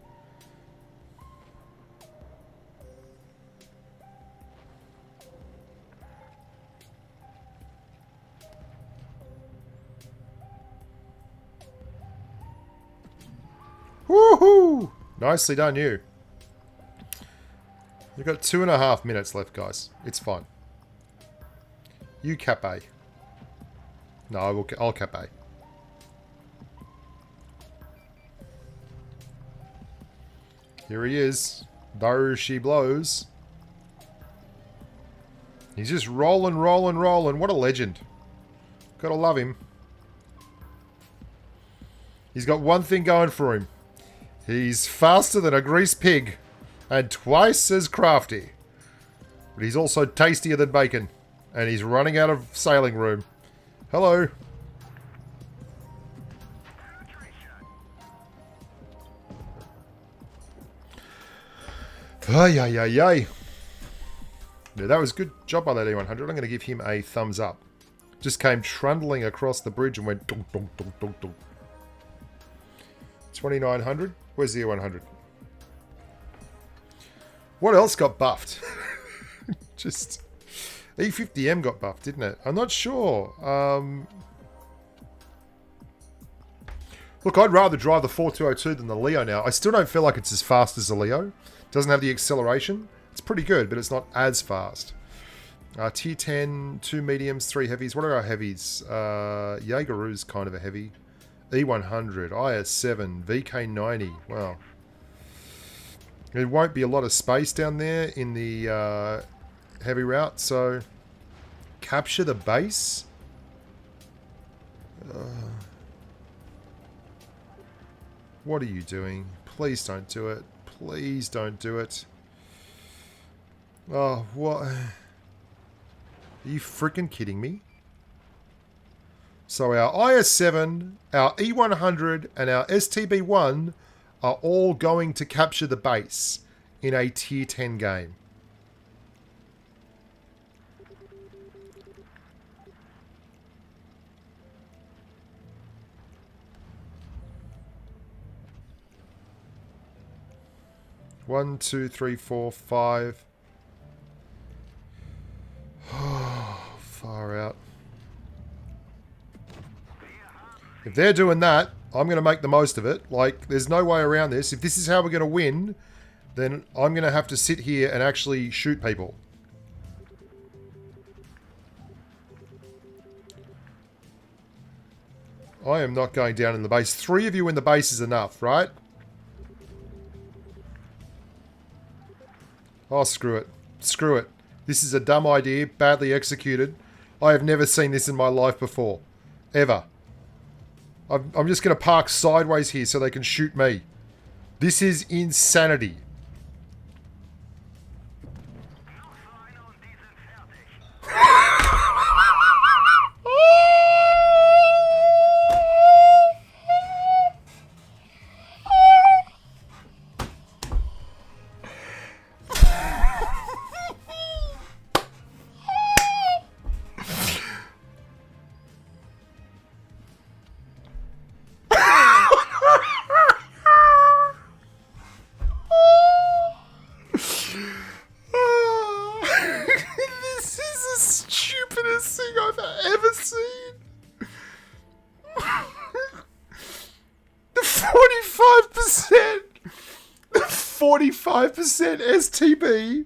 Woohoo! Nicely done, you. You've got 2.5 minutes left, guys. It's fine. You cap A. No, I'll cap A. Here he is. There she blows. He's just rolling, rolling, rolling. What a legend. Gotta love him. He's got one thing going for him. He's faster than a greased pig. And twice as crafty. But he's also tastier than bacon. And he's running out of sailing room. Hello. Ay, ay, ay, ay. Yeah, that was good job by that E100. I'm going to give him a thumbs up. Just came trundling across the bridge and went dunk, dunk, dunk, dunk, dunk. 2900. Where's the E100? What else got buffed? Just... E50M got buffed, didn't it? I'm not sure. Look, I'd rather drive the 4202 than the Leo now. I still don't feel like it's as fast as the Leo. Doesn't have the acceleration. It's pretty good, but it's not as fast. Tier 10, 2 mediums, 3 heavies. What are our heavies? Jaegeru's kind of a heavy. E100, IS7, VK90. Wow. There won't be a lot of space down there in the heavy route, so capture the base. What are you doing? Please don't do it. Please don't do it. Oh, what? Are you freaking kidding me? So our IS-7, our E100, and our STB-1 are all going to capture the base in a tier 10 game. One, two, three, four, five. Oh, far out. If they're doing that, I'm going to make the most of it. Like, there's no way around this. If this is how we're going to win, then I'm going to have to sit here and actually shoot people. I am not going down in the base. 3 of you in the base is enough, right? Oh, screw it. Screw it. This is a dumb idea, badly executed. I have never seen this in my life before. Ever. I'm just going to park sideways here so they can shoot me. This is insanity. STB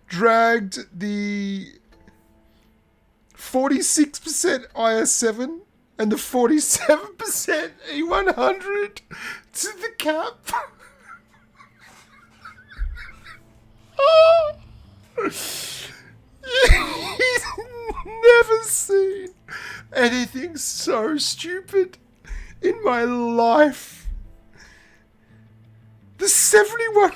dragged the 46% IS7 And the 47% E100 to the cap. He's never seen anything so stupid in my life. The 71%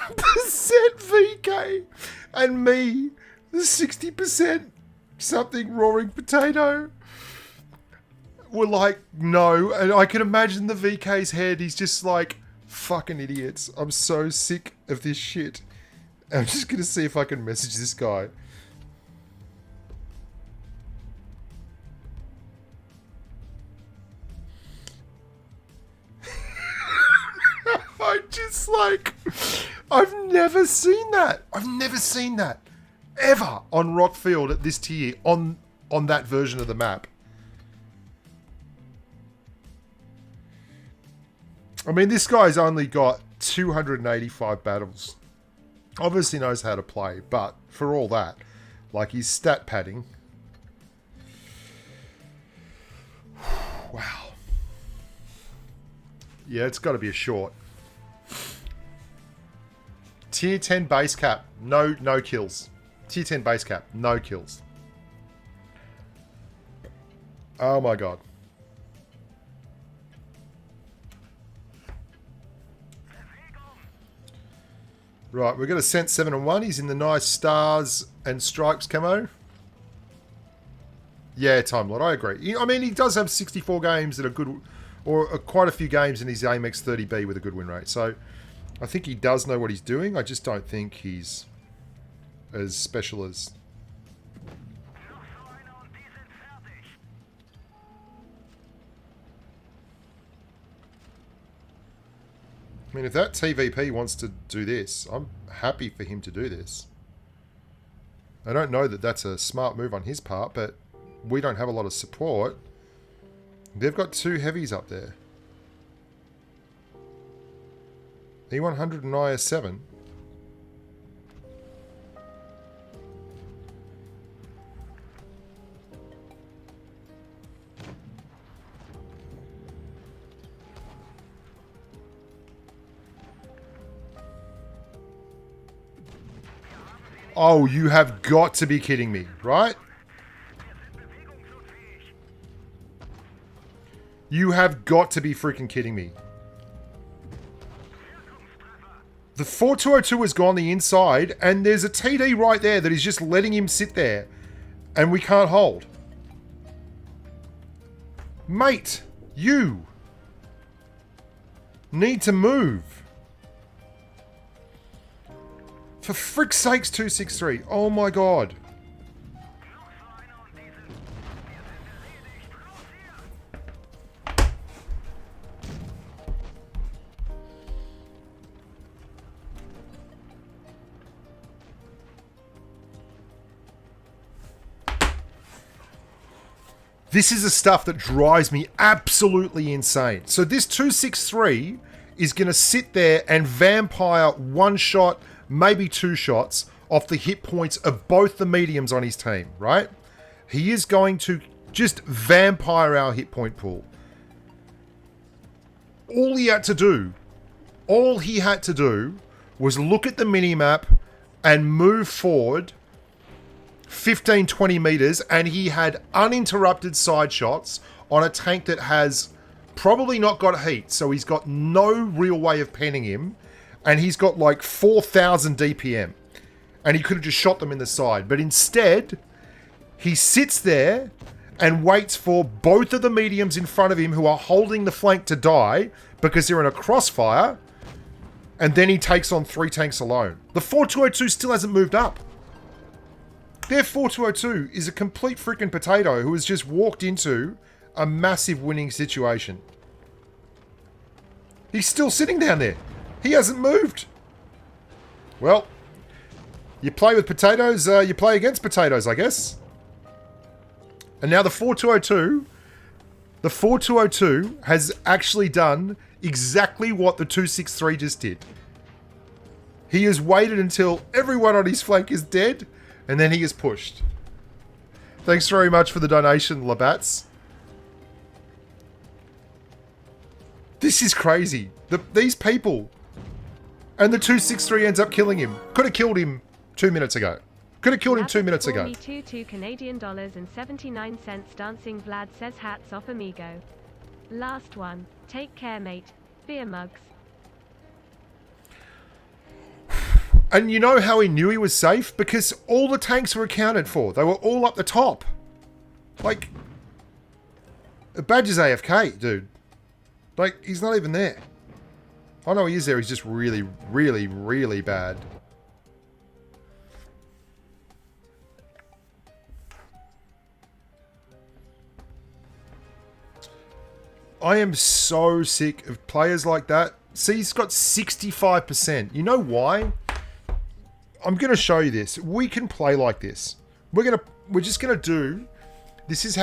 VK and me, the 60% something roaring potato, were like, no. And I can imagine the VK's head. He's just like, fucking idiots. I'm so sick of this shit. I'm just going to see if I can message this guy. I just like, I've never seen that. I've never seen that ever on Rockfield at this tier on that version of the map. I mean, this guy's only got 285 battles. Obviously knows how to play, but for all that, like his stat padding. Wow. Yeah, it's got to be a short. Tier 10 base cap, no kills. Tier 10 base cap, no kills. Oh my god. Right, we're going to Scent 7 and 1. He's in the nice stars and stripes camo. Yeah, Time Lord, I agree. I mean, he does have 64 games that are good, or quite a few games in his Amex 30B with a good win rate. So, I think he does know what he's doing. I just don't think he's as special as... I mean, if that TVP wants to do this, I'm happy for him to do this. I don't know that that's a smart move on his part, but we don't have a lot of support. They've got two heavies up there. E100 and IS-7. Oh, you have got to be kidding me, right? You have got to be freaking kidding me. The 4202 has gone the inside, and there's a TD right there that is just letting him sit there, and we can't hold. Mate, you need to move. For frick's sakes, 263. Oh my god. This is the stuff that drives me absolutely insane. So this 263 is going to sit there and vampire one shot, maybe two shots off the hit points of both the mediums on his team, right? He is going to just vampire our hit point pool. All he had to do was look at the minimap and move forward 15, 20 meters, and he had uninterrupted side shots on a tank that has probably not got heat, so he's got no real way of penning him, and he's got like 4,000 DPM, and he could have just shot them in the side, but instead, he sits there and waits for both of the mediums in front of him who are holding the flank to die because they're in a crossfire, and then he takes on 3 tanks alone. The 4202 still hasn't moved up. Their 4202 is a complete freaking potato who has just walked into a massive winning situation. He's still sitting down there. He hasn't moved. Well, you play with potatoes, you play against potatoes, I guess. And now the 4202 has actually done exactly what the 263 just did. He has waited until everyone on his flank is dead, and then he is pushed. Thanks very much for the donation, Labats. This is crazy. These people. And the 263 ends up killing him. Could have killed him 2 minutes ago. Could have killed him 2 minutes ago. 22 Canadian dollars and 79 cents. Dancing Vlad says hats off amigo. Last one. Take care, mate. Beer mugs. And you know how he knew he was safe? Because all the tanks were accounted for. They were all up the top. Like, Badger's AFK, dude. Like, he's not even there. Oh no, he is there. He's just really, really, really bad. I am so sick of players like that. See, he's got 65%. You know why? I'm going to show you this. We can play like this. We're just going to do... This is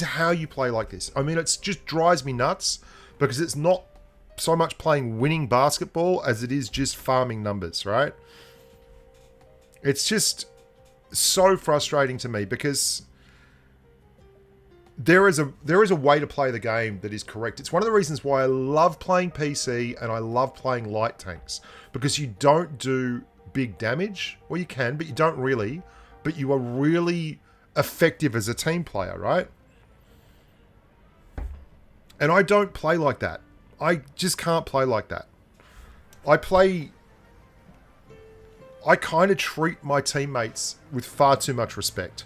how you play like this. I mean, it just drives me nuts because it's not so much playing winning basketball as it is just farming numbers, right? It's just so frustrating to me because there is a way to play the game that is correct. It's one of the reasons why I love playing PC and I love playing light tanks, because you don't do big damage. Well, you can, but you don't really. But you are really effective as a team player, right? And I don't play like that. I just can't play like that. I kind of treat my teammates with far too much respect.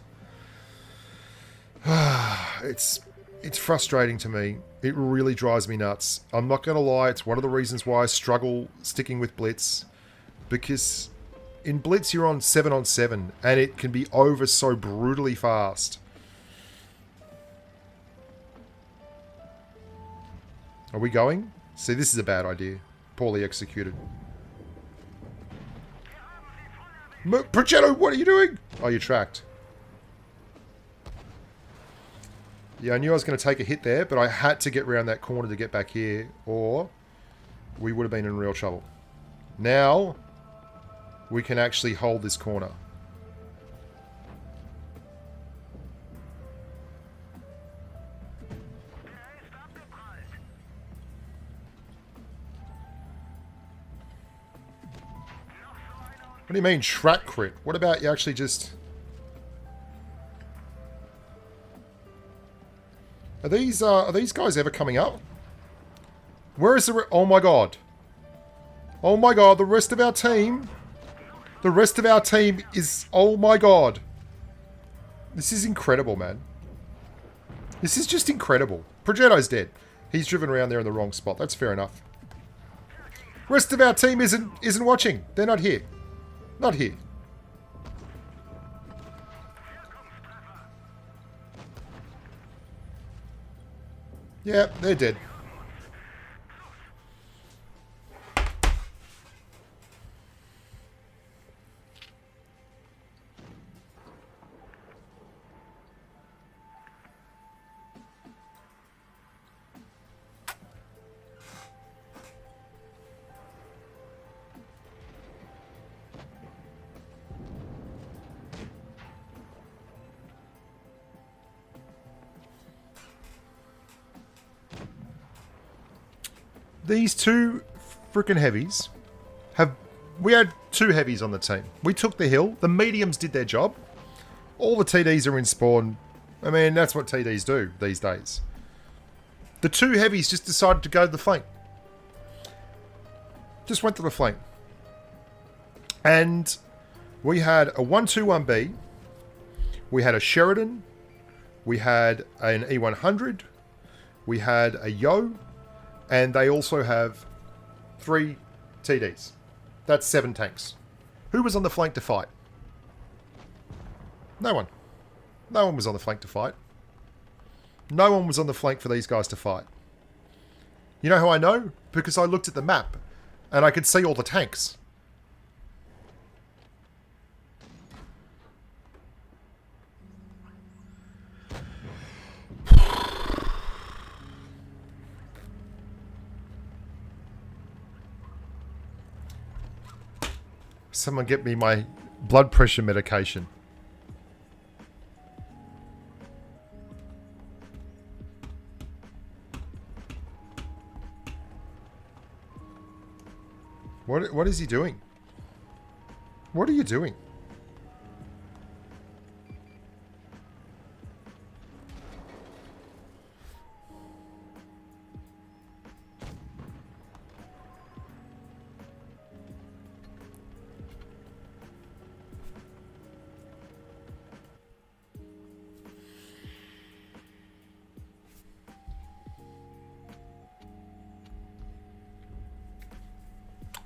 It's frustrating to me. It really drives me nuts. I'm not going to lie. It's one of the reasons why I struggle sticking with Blitz. Because in Blitz, you're on 7-on-7. And it can be over so brutally fast. Are we going? See, this is a bad idea. Poorly executed. Progetto, what are you doing? Oh, you're tracked. Yeah, I knew I was going to take a hit there, but I had to get around that corner to get back here, or we would have been in real trouble. Now, we can actually hold this corner. What do you mean, track crit? What about you actually just... Are these guys ever coming up? Where is the... Oh my god. Oh my god, the rest of our team... The rest of our team is... Oh my god. This is incredible, man. This is just incredible. Progetto's dead. He's driven around there in the wrong spot. That's fair enough. Rest of our team isn't watching. They're not here. Not here. Yeah, they're dead. These two freaking heavies have... We had two heavies on the team. We took the hill. The mediums did their job. All the TDs are in spawn. I mean, that's what TDs do these days. The two heavies just decided to go to the flank. Just went to the flank. And we had a 121B. We had a Sheridan. We had an E100. We had a Yo. And they also have 3 TDs. That's 7 tanks. Who was on the flank to fight? No one. No one was on the flank to fight. No one was on the flank for these guys to fight. You know how I know? Because I looked at the map and I could see all the tanks. Someone get me my blood pressure medication. What is he doing? What are you doing?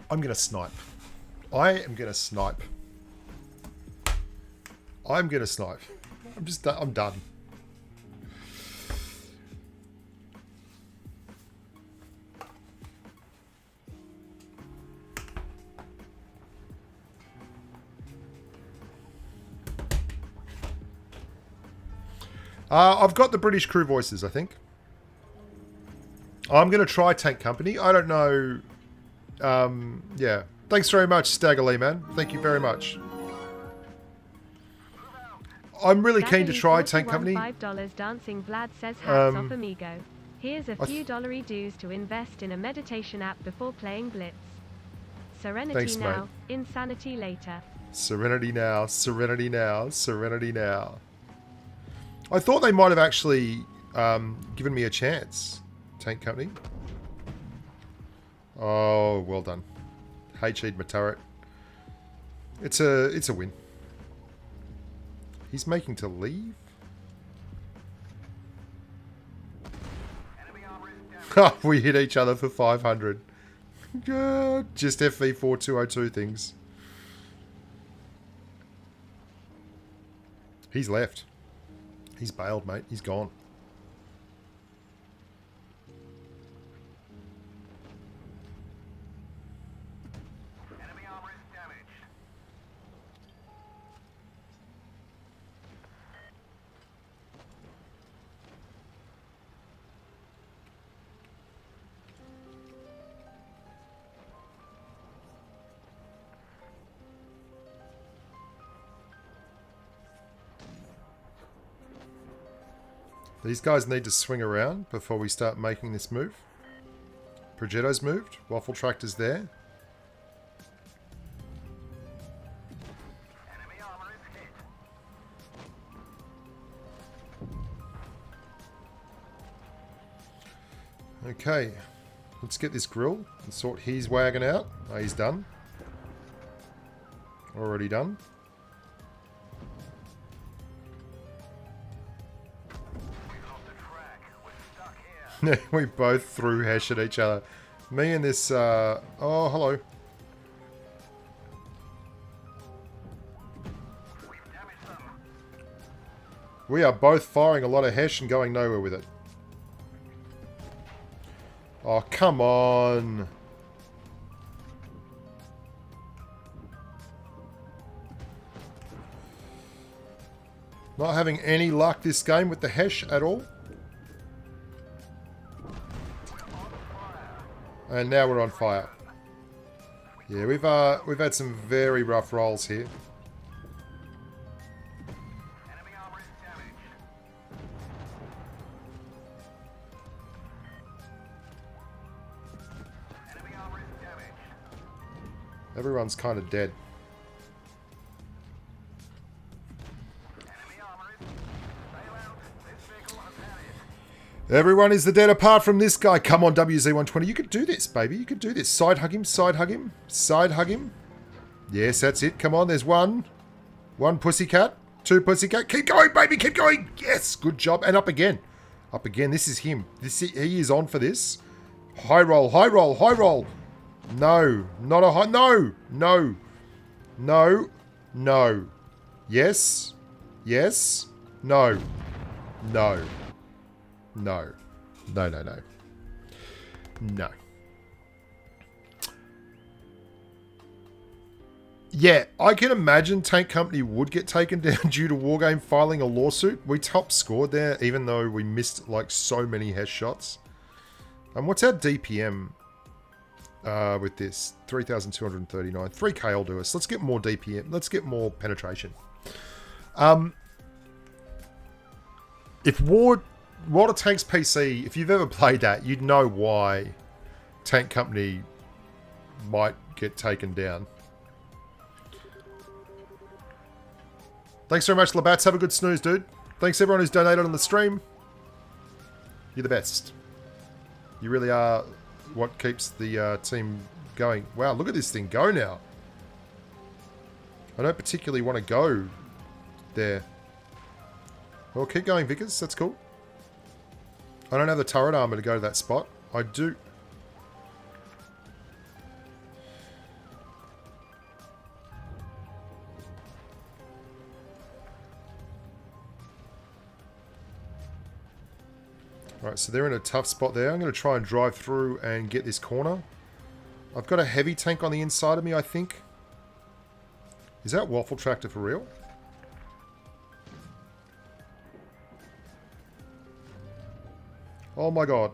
I'm going to snipe. I am going to snipe. I'm going to snipe. I'm done. I've got the British crew voices, I think. I'm going to try Tank Company. I don't know. Yeah. Thanks very much, Staggerly, man. Thank you very much. I'm really keen to try Tank Company. $5 dancing Vlad says hats off amigo. Here's a few dollary dues to invest in a meditation app before playing Blitz. Serenity Thanks, now, mate. insanity later. Serenity now, serenity now, serenity now. I thought they might have actually given me a chance, Tank Company. Oh, well done. H-E'd my turret. It's a win. He's making to leave? We hit each other for 500. God, just FV4202 things. He's left. He's bailed, mate. He's gone. These guys need to swing around before we start making this move. Progetto's moved. Waffle Tractor's there. Okay. Let's get this grill and sort his wagon out. Oh, he's done. Already done. We both threw hash at each other. Me and this, oh, hello. We are both firing a lot of hash and going nowhere with it. Oh, come on. Not having any luck this game with the hash at all. And now we're on fire. Yeah, we've had some very rough rolls here. Everyone's kind of dead. Everyone is the dead apart from this guy. Come on, WZ120. You could do this, baby. You could do this. Side hug him, side hug him, side hug him. Yes, that's it. Come on, there's one. One pussycat. Two pussycat. Keep going, baby. Keep going. Yes, good job. And up again. Up again. This is him. He is on for this. High roll, high roll, high roll. No, not a high. No, no, no, no. Yes, yes, no, no. No. No, no, no. No. Yeah, I can imagine Tank Company would get taken down due to Wargame filing a lawsuit. We top scored there, even though we missed like so many hash shots. And what's our DPM with this? 3,239. 3K will do us. Let's get more DPM. Let's get more penetration. If World of Tanks PC, if you've ever played that, you'd know why Tank Company might get taken down. Thanks very much, Labats. Have a good snooze, dude. Thanks everyone who's donated on the stream. You're the best. You really are what keeps the team going. Wow, look at this thing go now. I don't particularly want to go there. Well, keep going, Vickers. That's cool. I don't have the turret armor to go to that spot. I do. Alright, so they're in a tough spot there. I'm going to try and drive through and get this corner. I've got a heavy tank on the inside of me, I think. Is that Waffle Tractor for real? Oh my god.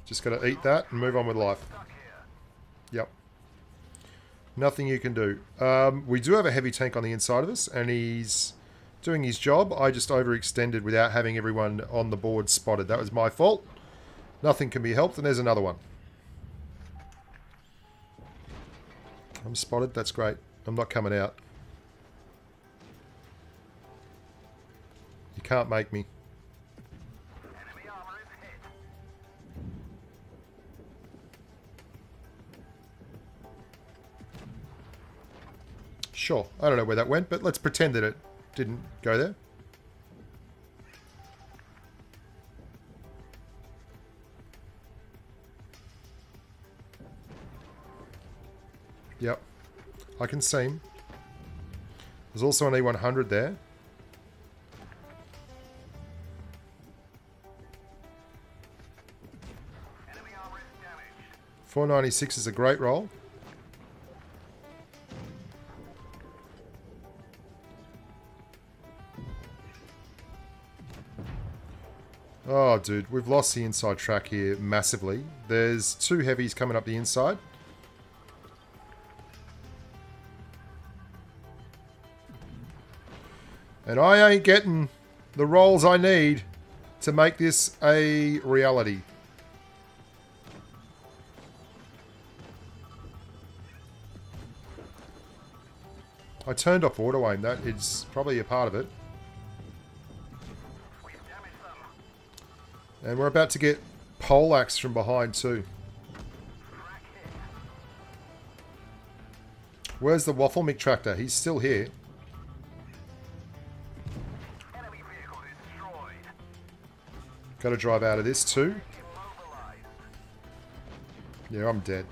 Just got to eat that and move on with life. Yep. Nothing you can do. We do have a heavy tank on the inside of us, and he's doing his job. I just overextended without having everyone on the board spotted. That was my fault. Nothing can be helped, and there's another one. I'm spotted. That's great. I'm not coming out. You can't make me. Sure. I don't know where that went, but let's pretend that it didn't go there. Yep. I can see him. There's also an E100 there. .496 is a great roll. Oh, dude, we've lost the inside track here massively. There's two heavies coming up the inside. And I ain't getting the rolls I need to make this a reality. I turned off auto aim. That is probably a part of it. And we're about to get poleaxed from behind too. Where's the Waffle Mick Tractor? He's still here. Got to drive out of this too. Yeah, I'm dead.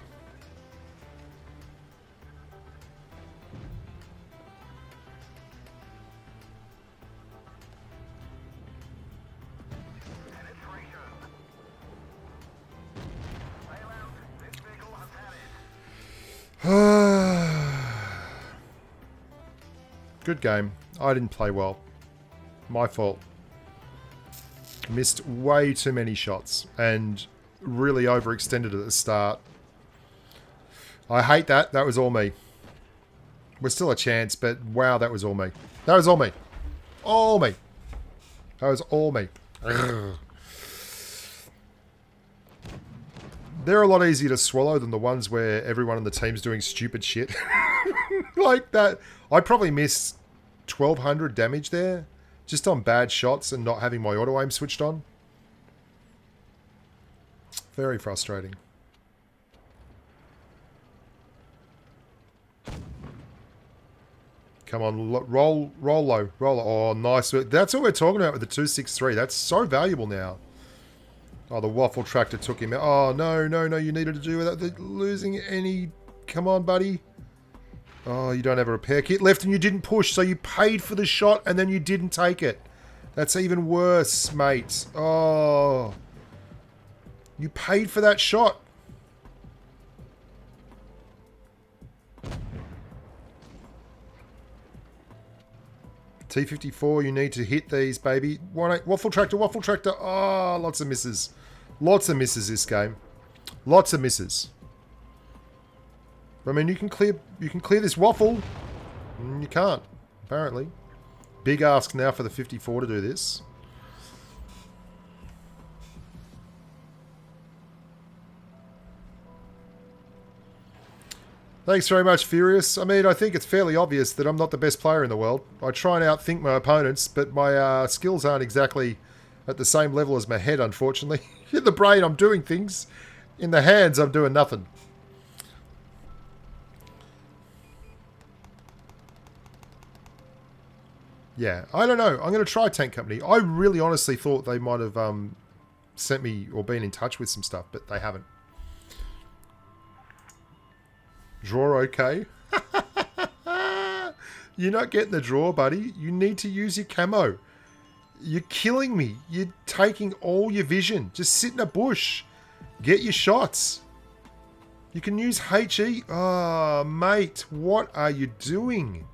Good game. I didn't play well. My fault. Missed way too many shots and really overextended at the start. I hate that. That was all me. We're still a chance, but wow, that was all me. That was all me. All me. That was all me. They're a lot easier to swallow than the ones where everyone on the team's doing stupid shit. Like that. I probably missed 1200 damage there. Just on bad shots and not having my auto aim switched on. Very frustrating. Come on, roll low. Oh, nice. That's what we're talking about with the 263. That's so valuable now. Oh, the Waffle Tractor took him out. Oh, no. You needed to do without losing any... Come on, buddy. Oh, you don't have a repair kit left and you didn't push, so you paid for the shot and then you didn't take it. That's even worse, mate. Oh. You paid for that shot. T54, you need to hit these, baby. Waffle Tractor. Oh, lots of misses. Lots of misses this game. Lots of misses. I mean, you can clear this waffle. You can't, apparently. Big ask now for the 54 to do this. Thanks very much, Furious. I mean, I think it's fairly obvious that I'm not the best player in the world. I try and outthink my opponents, but my skills aren't exactly at the same level as my head, unfortunately. In the brain, I'm doing things. In the hands, I'm doing nothing. Yeah, I don't know. I'm going to try Tank Company. I really honestly thought they might have sent me or been in touch with some stuff, but they haven't. Draw okay. You're not getting the draw, buddy. You need to use your camo. You're killing me. You're taking all your vision. Just sit in a bush. Get your shots. You can use HE. Oh, mate. What are you doing?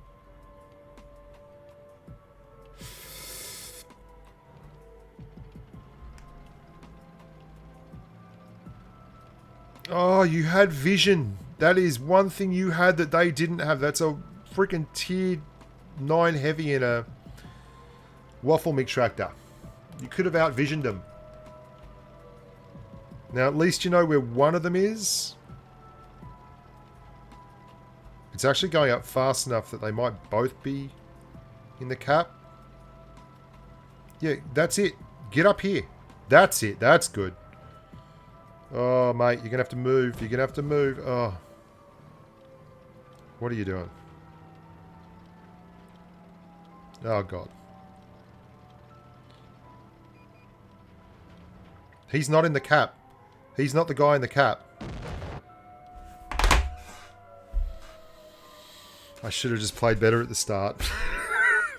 Oh, you had vision. That is one thing you had that they didn't have. That's a freaking tier 9 heavy in a waffle mix tractor. You could have out-visioned them. Now, at least you know where one of them is. It's actually going up fast enough that they might both be in the cap. Yeah, that's it. Get up here. That's it. That's good. Oh, mate, you're going to have to move. You're going to have to move. Oh. What are you doing? Oh, God. He's not in the cap. He's not the guy in the cap. I should have just played better at the start.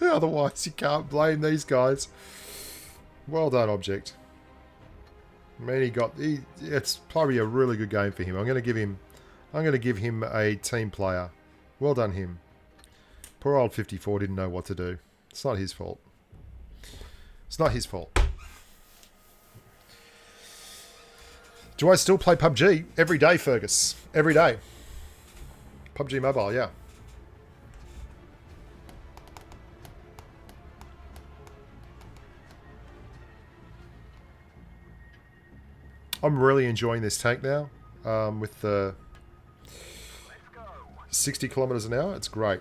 Otherwise, you can't blame these guys. Well done, Object. I mean, it's probably a really good game for him. I'm going to give him a team player. Well done, him. Poor old 54 didn't know what to do. It's not his fault. It's not his fault. Do I still play PUBG? Every day, Fergus. Every day. PUBG Mobile, yeah. I'm really enjoying this tank now. With the 60 kilometers an hour. It's great.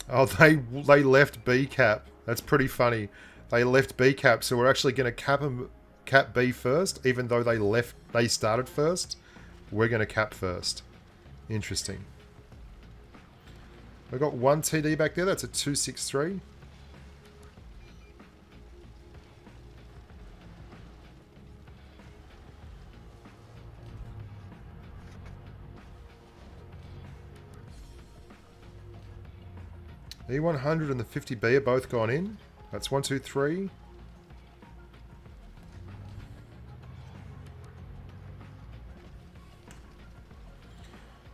Oh, they left B cap. That's pretty funny. They left B cap, so we're actually going to cap B first, even though they started first. We're going to cap first. Interesting. We've got one TD back there. That's a 263. E100 and the 50B are both gone in. That's 1, 2, 3.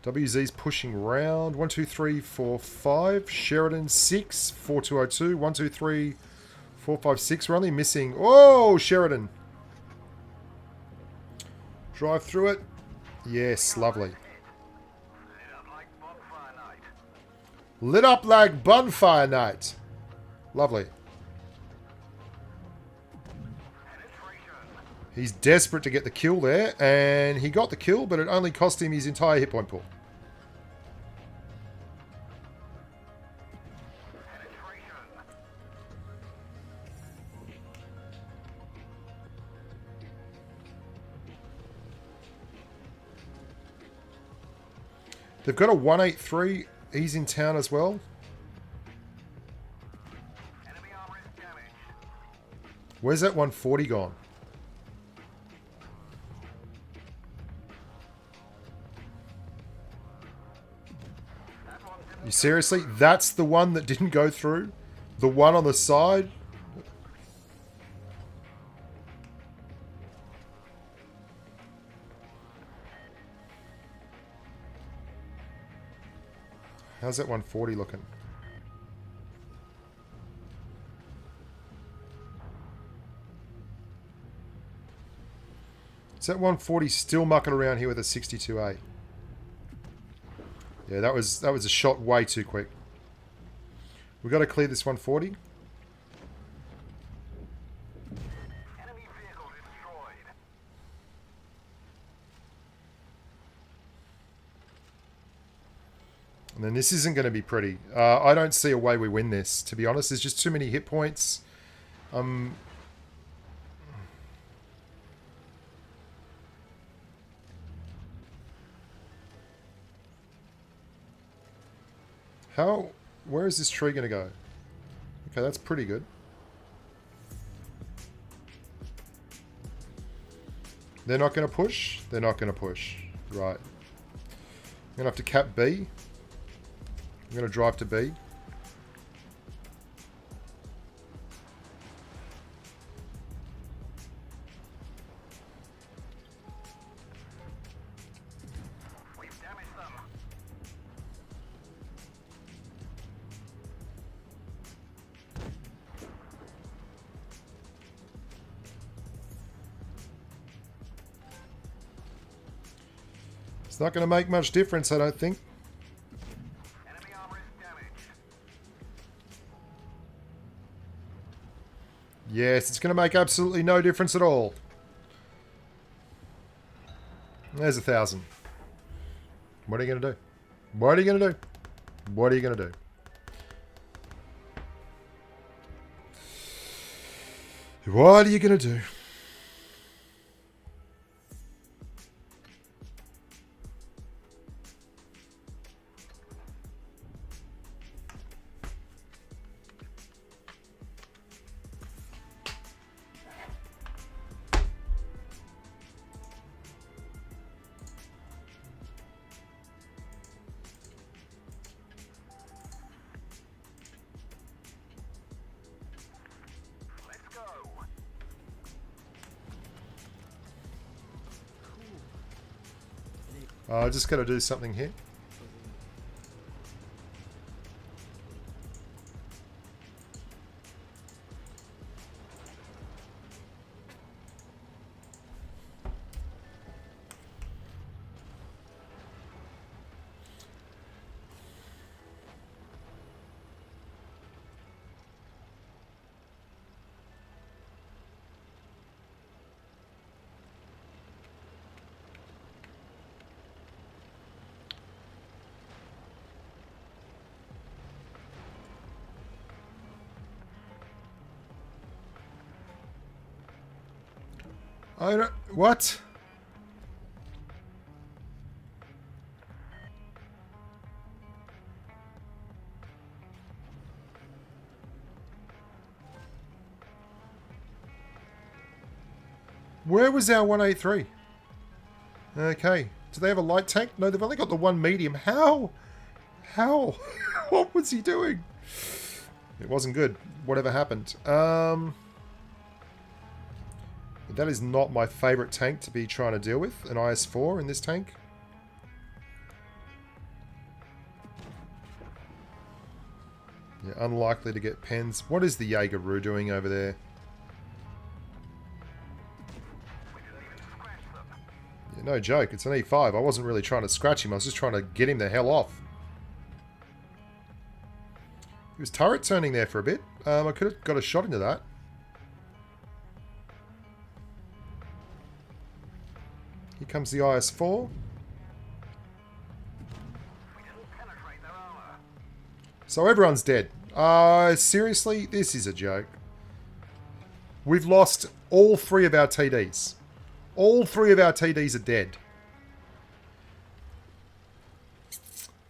WZ's pushing round. 1, 2, 3, 4, 5. Sheridan 6. 4202. 1, 2, 3, 4, 5, 6. We're only missing. Oh, Sheridan. Drive through it. Yes, lovely. Lit up like bonfire night. Lovely. He's desperate to get the kill there, and he got the kill, but it only cost him his entire hit point pool. They've got a 183. He's in town as well. Where's that 140 gone? You seriously? That's the one that didn't go through? The one on the side? How's that 140 looking? Is that 140 still mucking around here with a 62A? Yeah, that was a shot way too quick. We've got to clear this 140. Enemy vehicle destroyed. And then this isn't going to be pretty. I don't see a way we win this, to be honest. There's just too many hit points. Where is this tree going to go? Okay, that's pretty good. They're not going to push? They're not going to push. Right. I'm going to have to cap B. I'm going to drive to B. We've damaged them. It's not going to make much difference, I don't think. Enemy armor is damaged. Yes, it's going to make absolutely no difference at all. There's 1,000. What are you going to do? What are you going to do? What are you going to do? What are you going to do? Let's go. I just got to do something here. I don't... What? Where was our 183? Okay. Do they have a light tank? No, they've only got the one medium. How? How? What was he doing? It wasn't good. Whatever happened. That is not my favourite tank to be trying to deal with. An IS-4 in this tank. Yeah, unlikely to get pens. What is the Jaeger-Roo doing over there? Yeah, no joke. It's an E5. I wasn't really trying to scratch him. I was just trying to get him the hell off. He was turret turning there for a bit. I could have got a shot into that. Here comes the IS-4. So everyone's dead. Seriously? This is a joke. We've lost all 3 of our TDs. All 3 of our TDs are dead.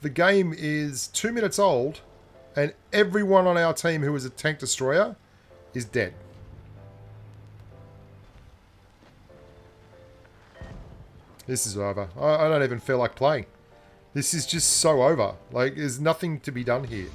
The game is 2 minutes old, and everyone on our team who is a tank destroyer is dead. This is over. I don't even feel like playing. This is just so over. Like, there's nothing to be done here.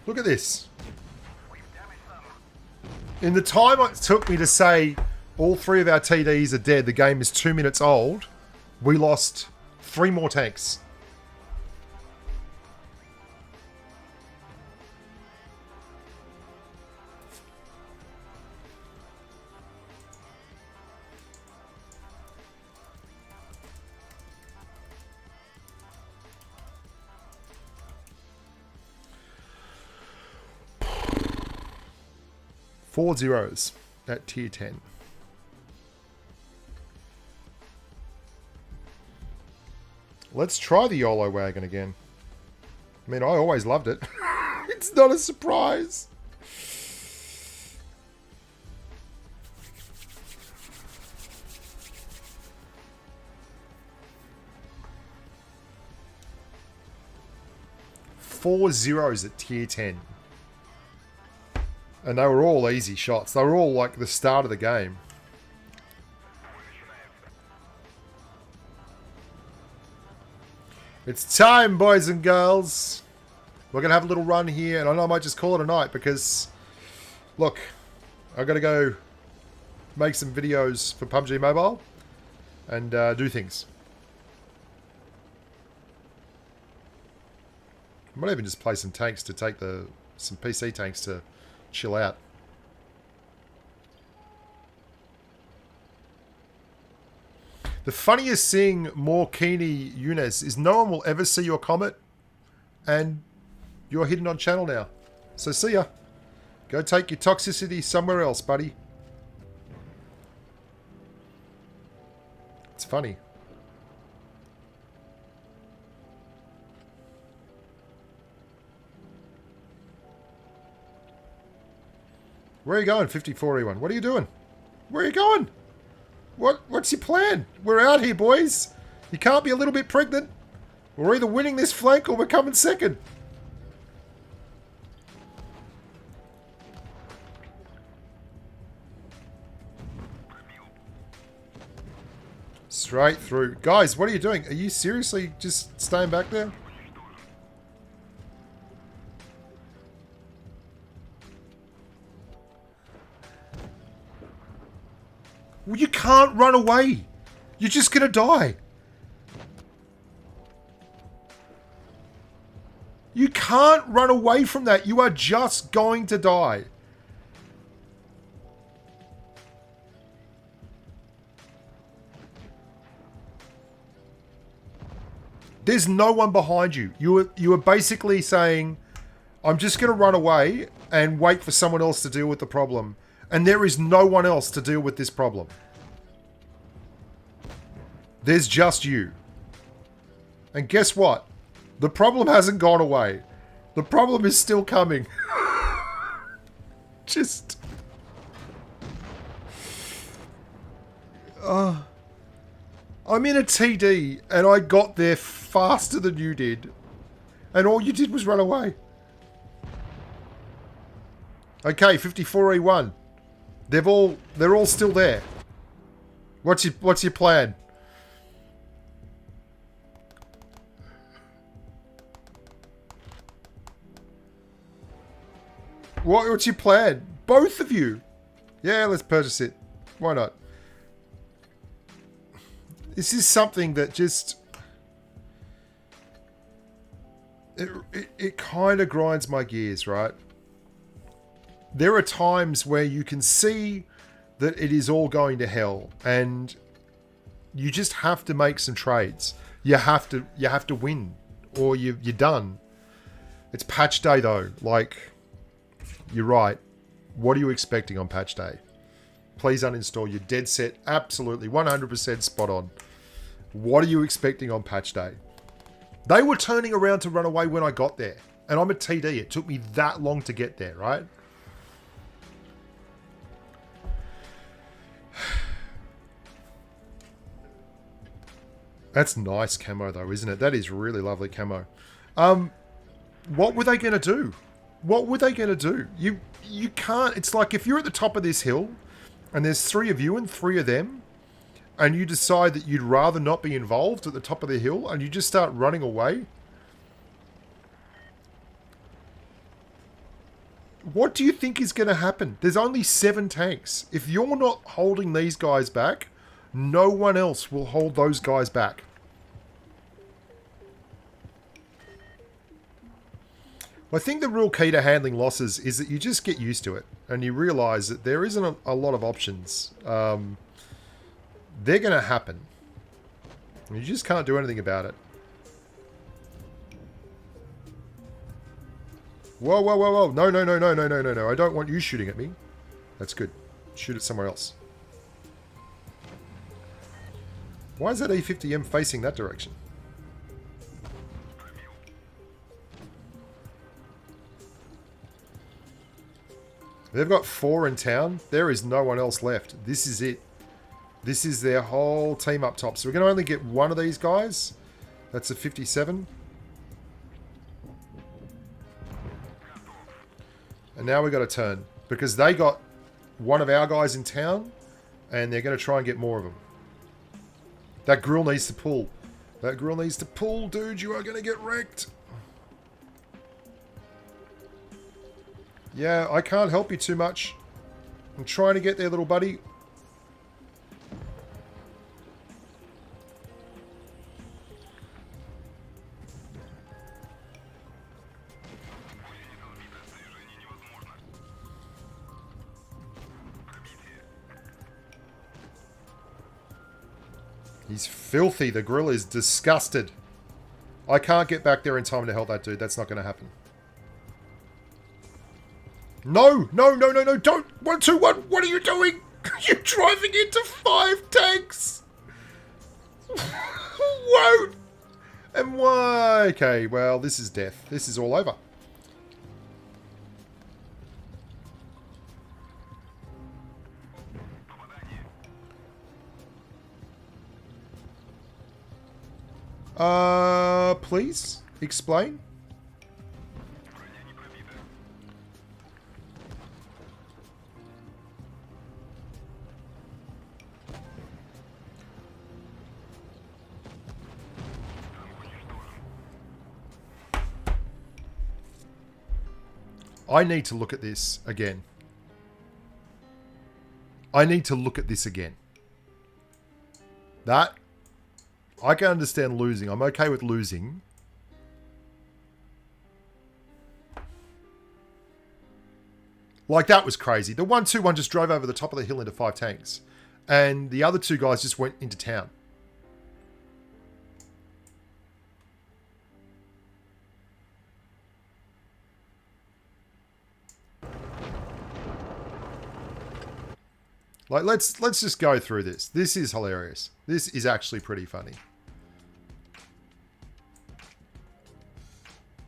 Look at this. In the time it took me to say all 3 of our TDs are dead, the game is 2 minutes old, we lost 3 more tanks. Four zeros at tier 10. Let's try the YOLO wagon again. I mean, I always loved it. It's not a surprise. Four zeros at tier 10. And they were all easy shots. They were all like the start of the game. It's time, boys and girls. We're going to have a little run here. And I know I might just call it a night because, look, I've got to go make some videos for Pubg Mobile and do things. I might even just play some tanks to take some PC tanks to chill out. The funniest thing, more Keeney Younes, is no one will ever see your comment and you're hidden on channel now. So see ya. Go take your toxicity somewhere else, buddy. It's funny. Where are you going, 54E1? What are you doing? Where are you going? What's your plan? We're out here, boys. You can't be a little bit pregnant. We're either winning this flank or we're coming second. Straight through. Guys, what are you doing? Are you seriously just staying back there? Well, you can't run away. You're just going to die. You can't run away from that. You are just going to die. There's no one behind you. You are basically saying, I'm just going to run away and wait for someone else to deal with the problem. And there is no one else to deal with this problem. There's just you. And guess what? The problem hasn't gone away. The problem is still coming. Just... I'm in a TD and I got there faster than you did. And all you did was run away. Okay, 54E1. They're all still there. What's your plan? What's your plan? Both of you. Yeah, let's purchase it. Why not? This is something that just... It kind of grinds my gears, right? There are times where you can see that it is all going to hell and you just have to make some trades. You have to win or you're done. It's patch day though. Like, you're right. What are you expecting on patch day? Please uninstall. You're dead set. Absolutely. 100% spot on. What are you expecting on patch day? They were turning around to run away when I got there. And I'm a TD. It took me that long to get there, right? That's nice camo though, isn't it? That is really lovely camo. What were they going to do? What were they going to do? You can't... It's like if you're at the top of this hill and there's 3 of you and 3 of them and you decide that you'd rather not be involved at the top of the hill and you just start running away. What do you think is going to happen? There's only 7 tanks. If you're not holding these guys back, no one else will hold those guys back. I think the real key to handling losses is that you just get used to it and you realize that there isn't a lot of options. They're going to happen. You just can't do anything about it. Whoa, whoa, whoa, whoa. No, no, no, no, no, no, no, no. I don't want you shooting at me. That's good. Shoot it somewhere else. Why is that E50M facing that direction? They've got 4 in town. There is no one else left. This is it. This is their whole team up top. So we're going to only get one of these guys. That's a 57. And now we got to turn. Because they got one of our guys in town. And they're going to try and get more of them. That grill needs to pull. That grill needs to pull, dude. You are going to get wrecked. Yeah, I can't help you too much. I'm trying to get there, little buddy. He's filthy. The grill is disgusted. I can't get back there in time to help that dude. That's not going to happen. No, no, no, no, no, don't. 1, 2, 1. What are you doing? You're driving into 5 tanks. Won't. And why? Okay, well, this is death. This is all over. Please explain. I need to look at this again. I need to look at this again. That... I can understand losing. I'm okay with losing. Like, that was crazy. The 1-2-1 just drove over the top of the hill into 5 tanks. And the other 2 guys just went into town. Like, let's just go through this. This is hilarious. This is actually pretty funny.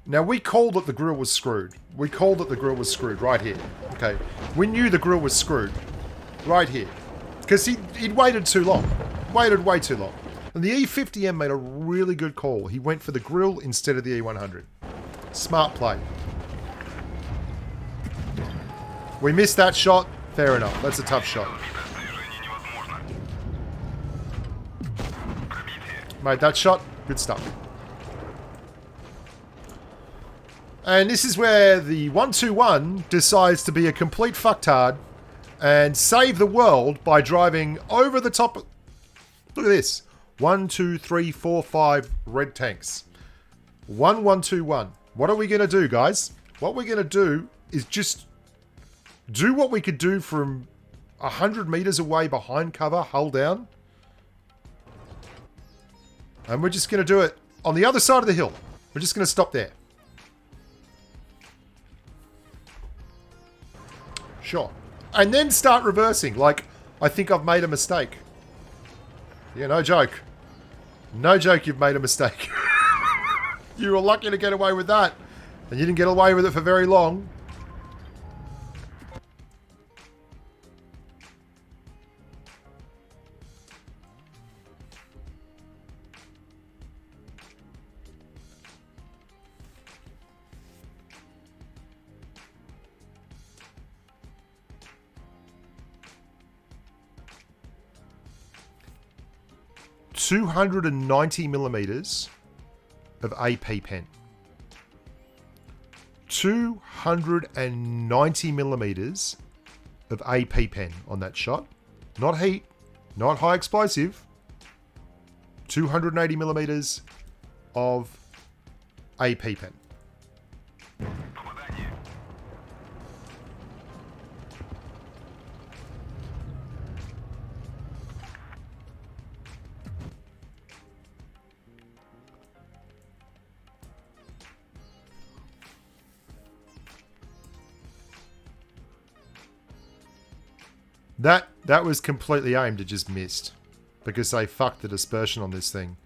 Now, we called that the grill was screwed. We called that the grill was screwed right here. Okay. We knew the grill was screwed. Right here. Because he'd waited too long. Waited way too long. And the E50M made a really good call. He went for the grill instead of the E100. Smart play. We missed that shot. Fair enough. That's a tough shot. Made that shot. Good stuff. And this is where the 1-2-1 decides to be a complete fucktard and save the world by driving over the top. Look at this. 1, 2, 3, 4, 5 red tanks. 1-1-2-1. What are we going to do, guys? What we're going to do is just do what we could do from 100 meters away behind cover, hull down. And we're just going to do it on the other side of the hill. We're just going to stop there. Sure. And then start reversing. Like, I think I've made a mistake. Yeah, no joke. No joke, you've made a mistake. You were lucky to get away with that. And you didn't get away with it for very long. $290 millimeters of AP pen. 290 millimeters of AP pen on that shot. Not heat, not high explosive. 280 millimeters of AP pen. That was completely aimed, it just missed. Because they fucked the dispersion on this thing.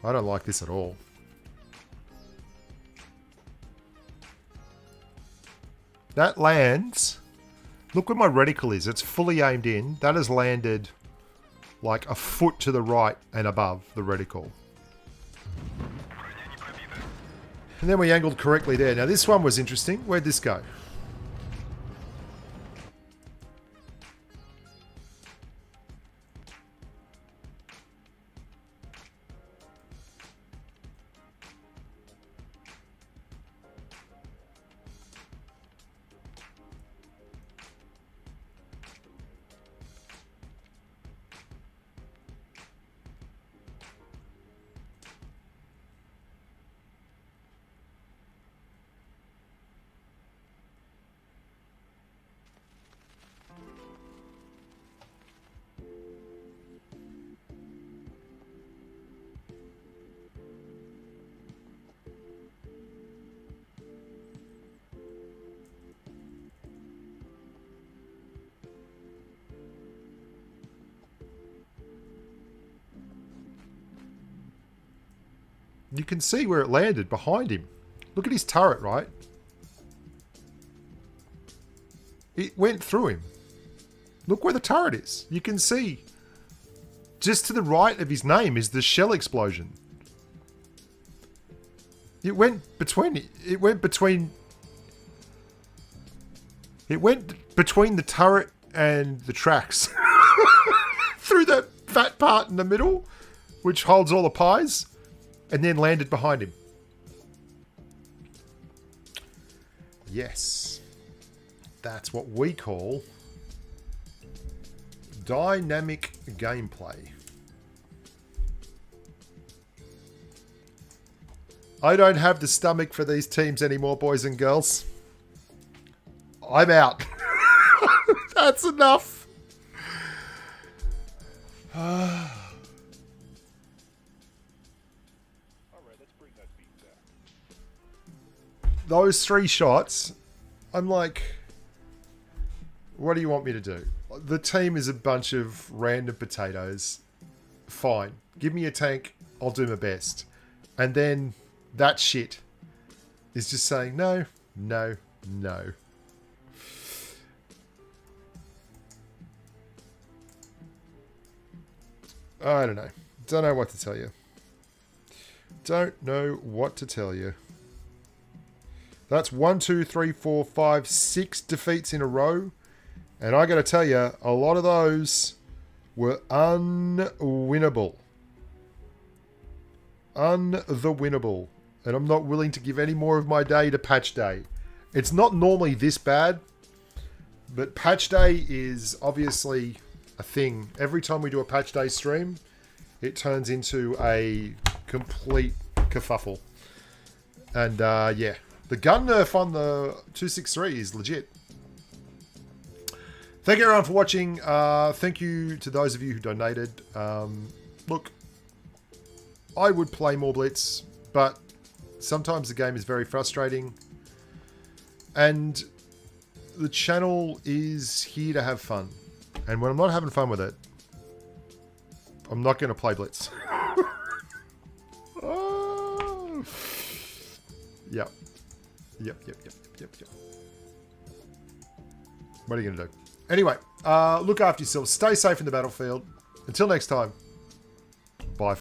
I don't like this at all. That lands. Look where my reticle is. It's fully aimed in. That has landed like a foot to the right and above the reticle. And then we angled correctly there. Now this one was interesting. Where'd this go? You can see where it landed behind him. Look at his turret, right? It went through him. Look where the turret is. You can see just to the right of his name is the shell explosion. It went between the turret and the tracks. Through that fat part in the middle, which holds all the pies. And then landed behind him. Yes. That's what we call dynamic gameplay. I don't have the stomach for these teams anymore, boys and girls. I'm out. That's enough. Those 3 shots, I'm like, what do you want me to do? The team is a bunch of random potatoes. Fine. Give me a tank, I'll do my best. And then that shit is just saying, no, no, no. I don't know. Don't know what to tell you. Don't know what to tell you. That's 1, 2, 3, 4, 5, 6 defeats in a row. And I got to tell you, a lot of those were unwinnable. Unwinnable. And I'm not willing to give any more of my day to patch day. It's not normally this bad. But patch day is obviously a thing. Every time we do a patch day stream, it turns into a complete kerfuffle. And yeah. The gun nerf on the 263 is legit. Thank you everyone for watching. Thank you to those of you who donated. Look, I would play more Blitz, but sometimes the game is very frustrating. And the channel is here to have fun. And when I'm not having fun with it, I'm not going to play Blitz. Oh. Yep. Yep. What are you going to do? Anyway, look after yourselves. Stay safe in the battlefield. Until next time.